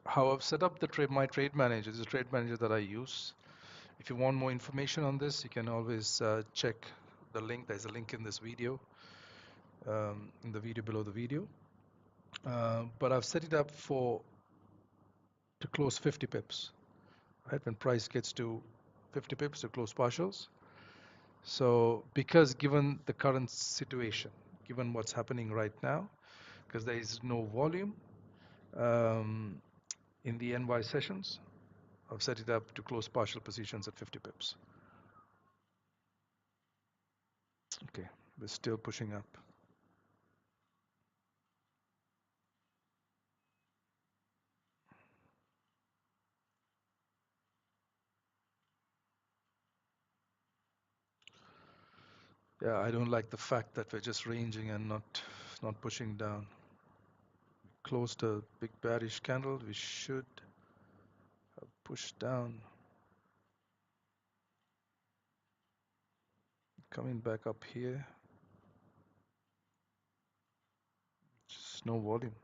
How I've set up the trade, my trade manager, this is a trade manager that I use. If you want more information on this, you can always check the link. There's a link in this video, in the video below the video. But I've set it up to close 50 pips, right? When price gets to 50 pips to close partials. So because given the current situation, given what's happening right now, because there is no volume um, in the NY sessions, I've set it up to close partial positions at 50 pips. Okay, we're still pushing up. Yeah, I don't like the fact that we're just ranging and not pushing down. Closed a big bearish candle. We should have pushed down. Coming back up here. Just no volume.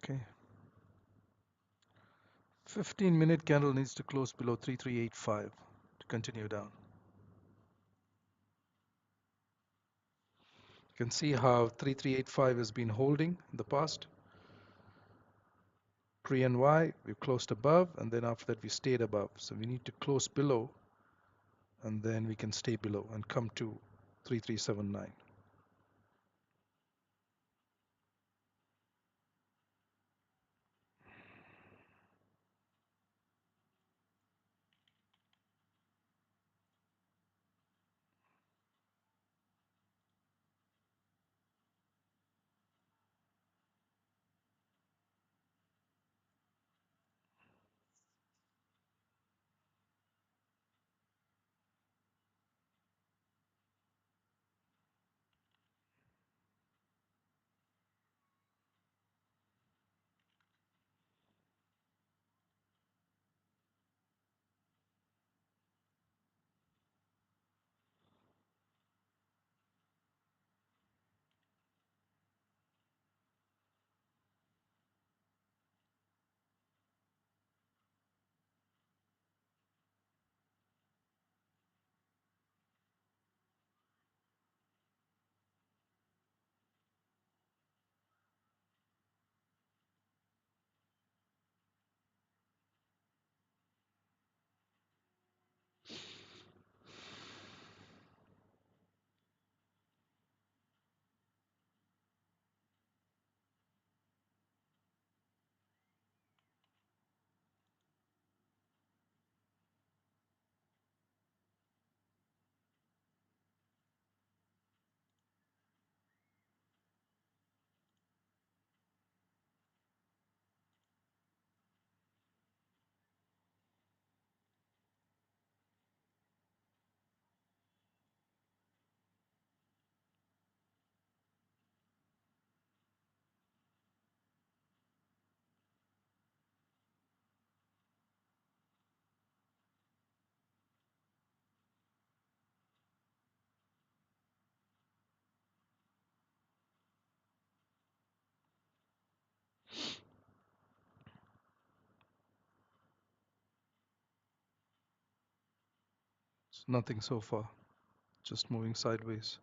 Okay. 15-minute candle needs to close below 3385 to continue down. You can see how 3385 has been holding in the past. Pre-NY, we closed above, and then after that we stayed above. So we need to close below, and then we can stay below and come to 3379. Nothing so far, just moving sideways.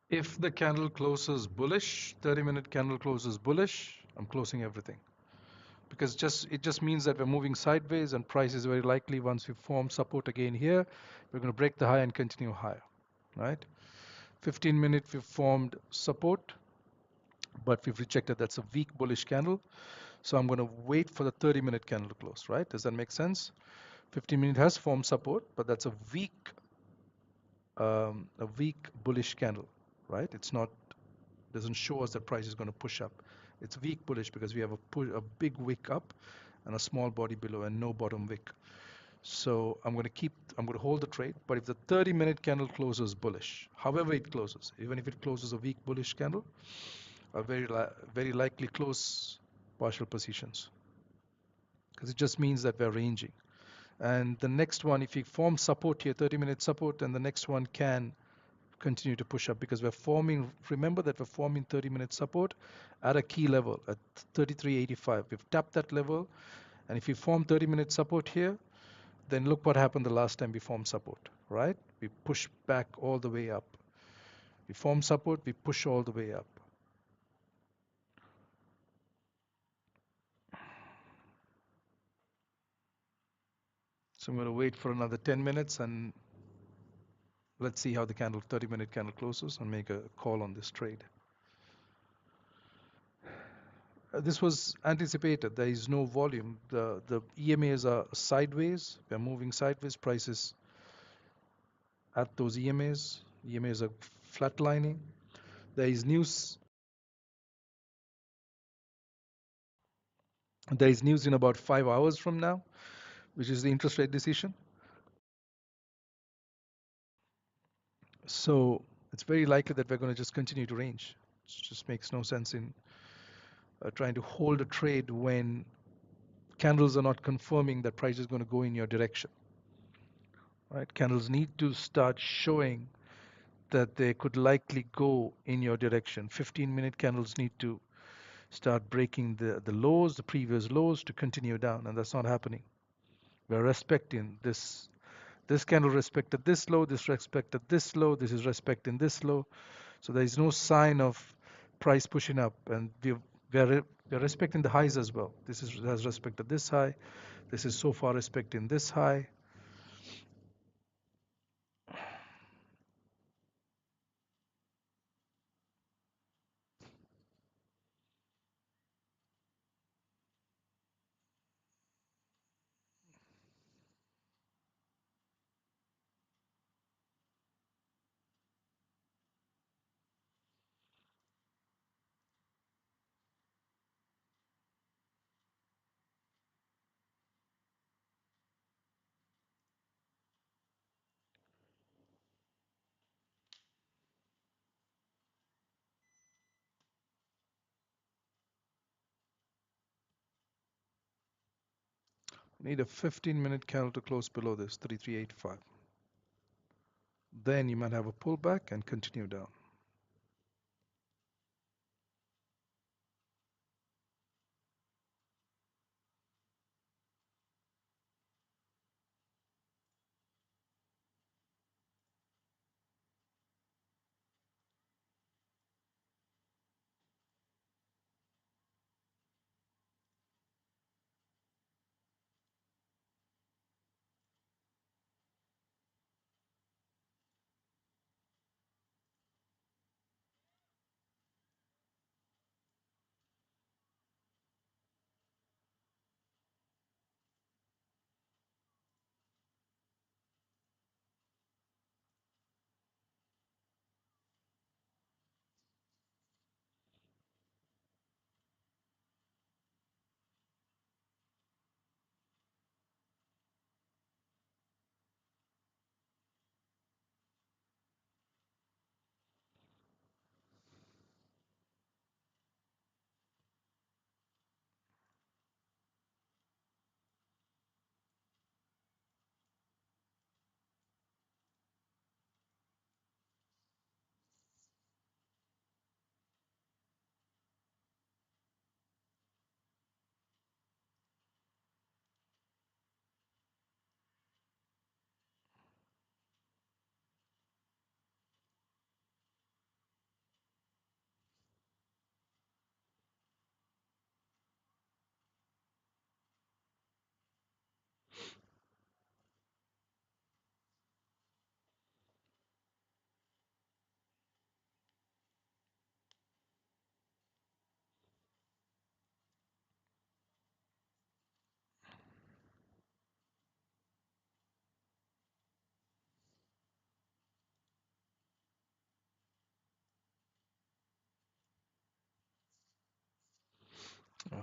If the candle closes bullish, 30-minute candle closes bullish, I'm closing everything. Because it just means that we're moving sideways and price is very likely once we form support again here, we're going to break the high and continue higher, right? 15-minute we've formed support, but we've rejected. That's a weak bullish candle. So I'm going to wait for the 30-minute candle to close, right? Does that make sense? 15-minute has formed support, but that's a weak bullish candle, right? It's not doesn't show us that price is going to push up. It's weak bullish because we have a big wick up and a small body below and no bottom wick. So I'm going to hold the trade. But if the 30-minute candle closes bullish, however it closes, even if it closes a weak bullish candle, a very likely close partial positions because it just means that we're ranging. And the next one, if we form support here, 30-minute support, and the next one can continue to push up because we're forming, remember that we're forming 30-minute support at a key level at 33.85. We've tapped that level, and if we form 30-minute support here, then look what happened the last time we formed support, right? We push back all the way up. We form support, we push all the way up. So I'm going to wait for another 10 minutes and let's see how the 30-minute candle closes and make a call on this trade. This was anticipated. There is no volume. The EMAs are sideways. We're moving sideways. Prices at those EMAs. EMAs are flatlining. There is news. There is news in about 5 hours from now, which is the interest rate decision. So it's very likely that we're going to just continue to range. It just makes no sense in trying to hold a trade when candles are not confirming that price is going to go in your direction. Right? Candles need to start showing that they could likely go in your direction. 15-minute candles need to start breaking the lows, the previous lows, to continue down, and that's not happening. We're respecting this. This candle respected this low, this respected this low, this is respecting this low. So there is no sign of price pushing up, and we're respecting the highs as well. Has respected this high. This is so far respecting this high. Need a 15-minute candle to close below this 3385. Then you might have a pullback and continue down.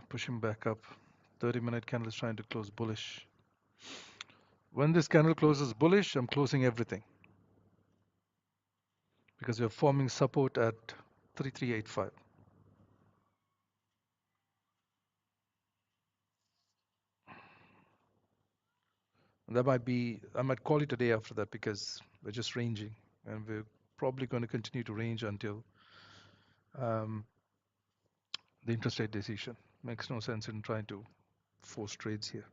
Pushing back up. 30-minute candle is trying to close bullish. When this candle closes bullish, I'm closing everything because we're forming support at 3385. And that might be, I might call it a day after that because we're just ranging and we're probably going to continue to range until um, the interest rate decision. Makes no sense in trying to force trades here.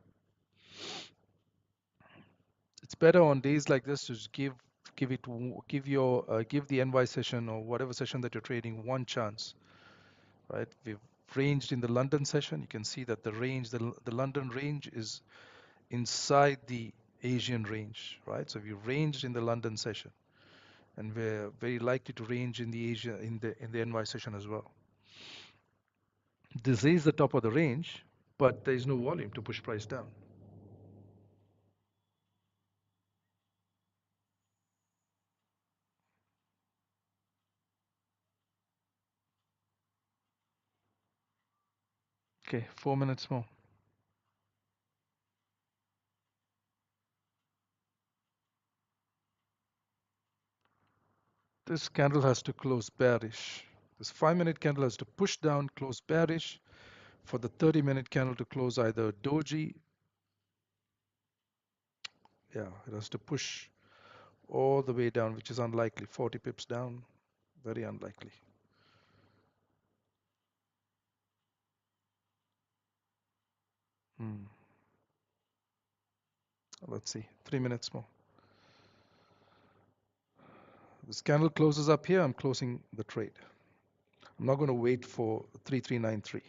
It's better on days like this to just give the NY session or whatever session that you're trading one chance, right? We've ranged in the London session. You can see that the London range is inside the Asian range, right? So we ranged in the London session, and we're very likely to range in the Asia in the NY session as well. This is the top of the range, but there is no volume to push price down. Okay, 4 minutes more. This candle has to close bearish. This 5-minute candle has to push down, close bearish for the 30-minute candle to close either doji. Yeah, it has to push all the way down, which is unlikely. 40 pips down, very unlikely. Hmm. Let's see, 3 minutes more. This candle closes up here, I'm closing the trade. I'm not going to wait for 3393.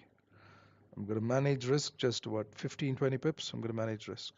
I'm going to manage risk just what 15, 20 pips. I'm going to manage risk.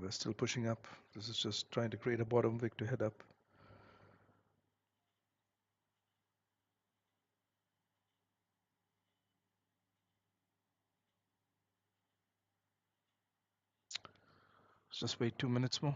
We're still pushing up. This is just trying to create a bottom wick to head up. Let's just wait 2 minutes more.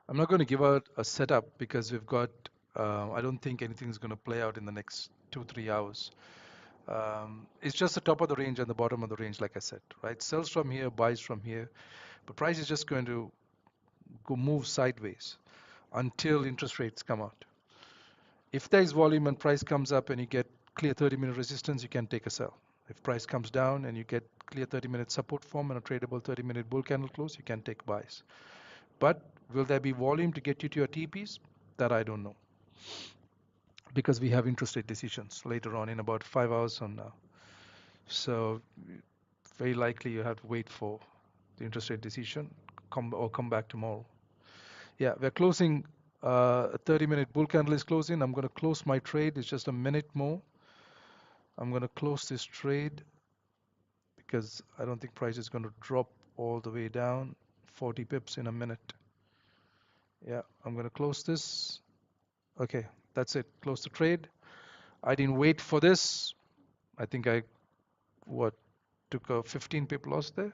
I'm not going to give out a setup because we've got, I don't think anything's going to play out in the next 2-3 hours. It's just the top of the range and the bottom of the range, like I said, right? Sells from here, buys from here. But price is just going to go move sideways until interest rates come out. If there is volume and price comes up and you get clear 30-minute resistance, you can take a sell. If price comes down and you get clear 30-minute support form and a tradable 30-minute bull candle close, you can take buys. But will there be volume to get you to your TPs? That I don't know. Because we have interest rate decisions later on in about 5 hours from now. So very likely you have to wait for the interest rate decision come back tomorrow. Yeah, we're closing. A 30-minute bull candle is closing. I'm going to close my trade. It's just a minute more. I'm going to close this trade because I don't think price is going to drop all the way down 40 pips in a minute. Yeah, I'm going to close this. Okay, that's it. Close the trade. I didn't wait for this. I think I took a 15 pip loss there.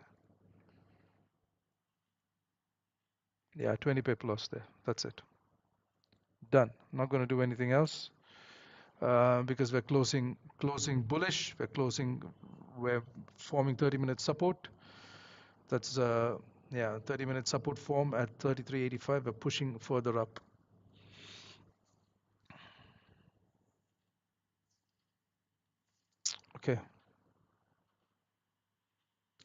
Yeah, 20 pip loss there. That's it. Done. Not going to do anything else because we're closing bullish. We're forming 30-minute support. That's yeah, 30-minute support form at 33.85. We're pushing further up. Okay,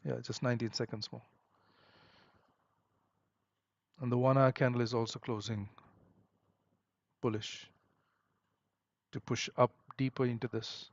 yeah, just 19 seconds more. And the 1 hour candle is also closing bullish to push up deeper into this.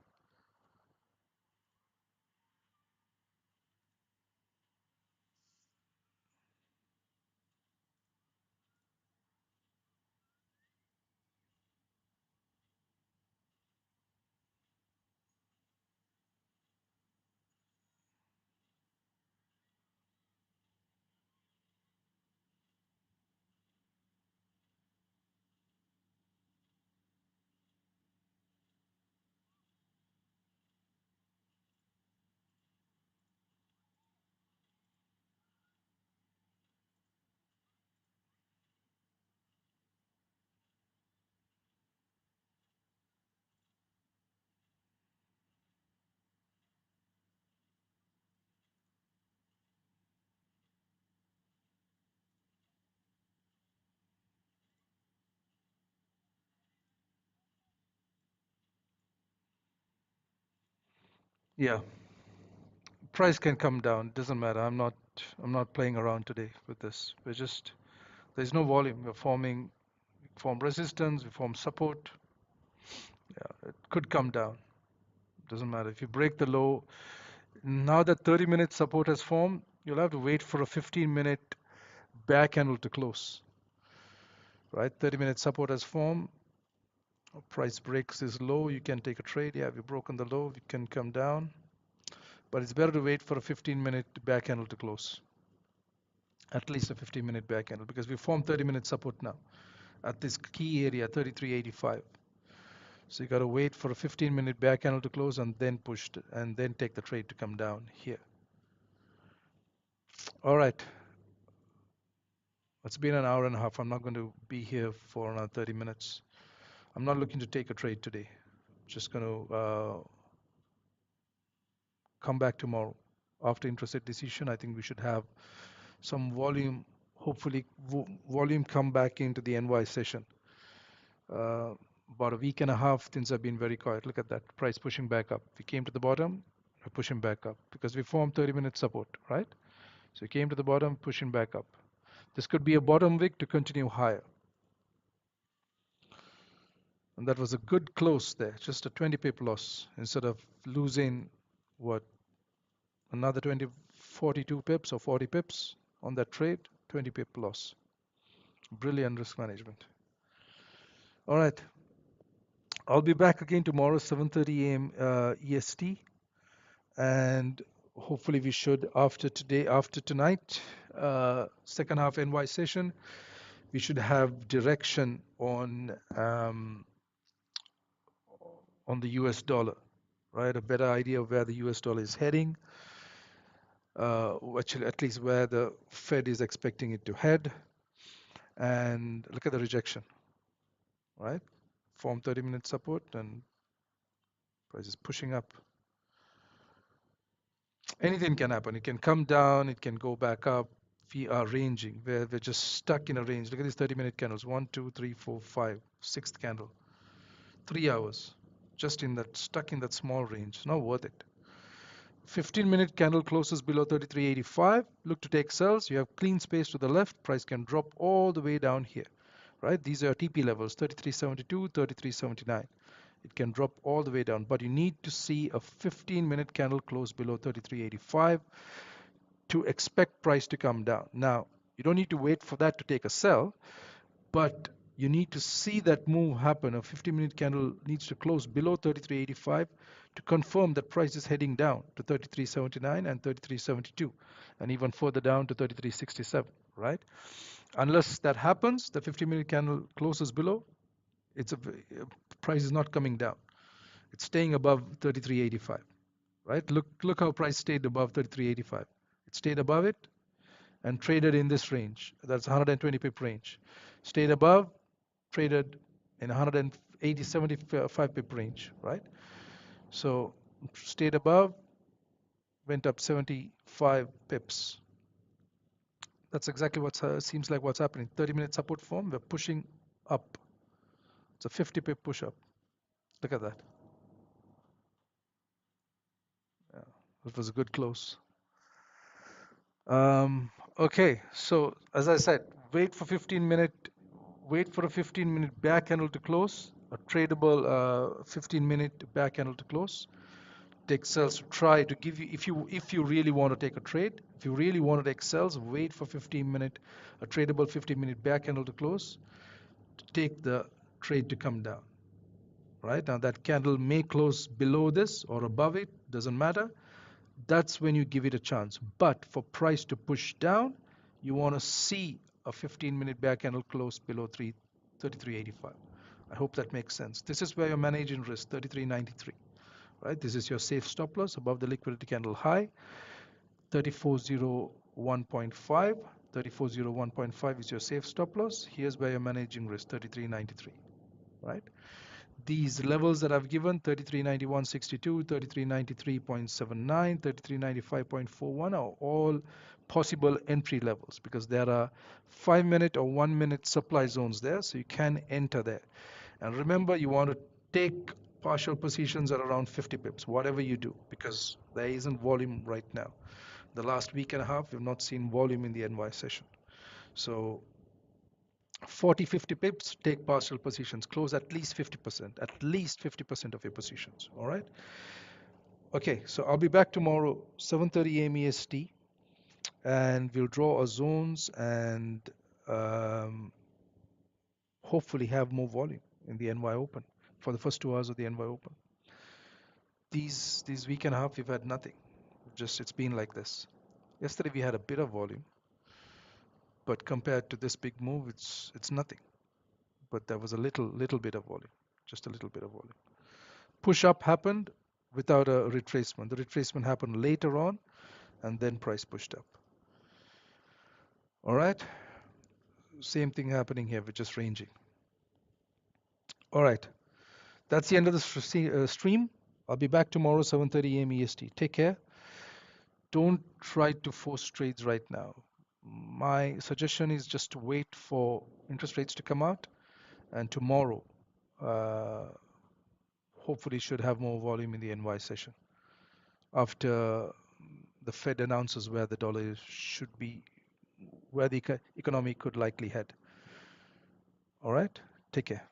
Yeah, price can come down. Doesn't matter. I'm not playing around today with this. There's no volume. We form resistance, we form support. Yeah, it could come down. Doesn't matter. If you break the low, now that 30-minute support has formed, you'll have to wait for a 15-minute back candle to close, right? 30-minute support has formed. Price breaks this low, you can take a trade. Yeah, we've broken the low, we can come down, but it's better to wait for a 15-minute back candle to close. At least a 15-minute back candle, because we formed 30-minute support now at this key area, 33.85. So you got to wait for a 15-minute back candle to close and then and then take the trade to come down here. All right, it's been an hour and a half. I'm not going to be here for another 30 minutes. I'm not looking to take a trade today. Just going to come back tomorrow after interest rate decision. I think we should have some volume, hopefully volume come back into the NY session. Uh, about a week and a half, things have been very quiet. Look at that price pushing back up. We came to the bottom, we're pushing back up because we formed 30-minute support, right? So we came to the bottom, pushing back up. This could be a bottom wick to continue higher. And that was a good close there, just a 20 pip loss instead of losing what, another 20, 42 pips or 40 pips on that trade, 20 pip loss. Brilliant risk management. All right, I'll be back again tomorrow, 7:30 a.m. EST, and hopefully we should after tonight, second half NY session, we should have direction on the US dollar, right? A better idea of where the US dollar is heading, actually at least where the Fed is expecting it to head. And look at the rejection, right? Form 30-minute support and price is pushing up. Anything can happen. It can come down, it can go back up. We are ranging, where we're just stuck in a range. Look at these 30-minute candles. 1, 2, 3, 4, 5. Sixth candle. 3 hours. Just stuck in that small range. Not worth it. 15-minute candle closes below 33.85. Look to take sells. You have clean space to the left. Price can drop all the way down here, right? These are TP levels, 33.72, 33.79. It can drop all the way down, but you need to see a 15-minute candle close below 33.85 to expect price to come down. Now, you don't need to wait for that to take a sell, but you need to see that move happen. A 50-minute candle needs to close below 33.85 to confirm that price is heading down to 33.79 and 33.72, and even further down to 33.67, right? Unless that happens, the 50-minute candle closes below, it's a price is not coming down. It's staying above 33.85, right? Look how price stayed above 33.85. It stayed above it and traded in this range. That's 120 pip range. Stayed above, traded in 180, 75 pip range, right? So stayed above, went up 75 pips. That's exactly what seems like what's happening. 30-minute support form, we're pushing up. It's a 50 pip push up. Look at that. Yeah, it was a good close. Okay, so as I said, wait for 15 minute, wait for a 15-minute back candle to close, a tradable 15-minute back candle to close. Take sells to try to give you, if you really want to take a trade, if you really want to take sells, wait for 15-minute, a tradable 15-minute back candle to close, to take the trade to come down. Right now, that candle may close below this or above it, doesn't matter. That's when you give it a chance. But for price to push down, you want to see a 15-minute back candle close below 33.85. I hope that makes sense. This is where you're managing risk, 33.93. Right? This is your safe stop loss above the liquidity candle high, 3401.5. 3401.5 is your safe stop loss. Here's where you're managing risk, 33.93. Right? These levels that I've given, 3391.62, 3393.79, 3395.41 are all possible entry levels because there are 5-minute or 1-minute supply zones there, so you can enter there. And remember, you want to take partial positions at around 50 pips, whatever you do, because there isn't volume right now. The last week and a half, we've not seen volume in the NY session. So 40, 50 pips, take partial positions, close at least 50% of your positions, all right? Okay, so I'll be back tomorrow, 7:30 a.m. EST, and we'll draw our zones and um, hopefully have more volume in the NY Open for the first 2 hours of the NY Open. These week and a half, we've had nothing. Just it's been like this. Yesterday we had a bit of volume, but compared to this big move, it's nothing. But there was a little bit of volume, just a little bit of volume. Push up happened without a retracement. The retracement happened later on, and then price pushed up. All right, same thing happening here, we're just ranging. All right, that's the end of the stream. I'll be back tomorrow, 7:30 a.m. EST. Take care. Don't try to force trades right now. My suggestion is just to wait for interest rates to come out, and tomorrow, uh, hopefully, should have more volume in the NY session after the Fed announces where the dollar should be, where the economy could likely head. All right, take care.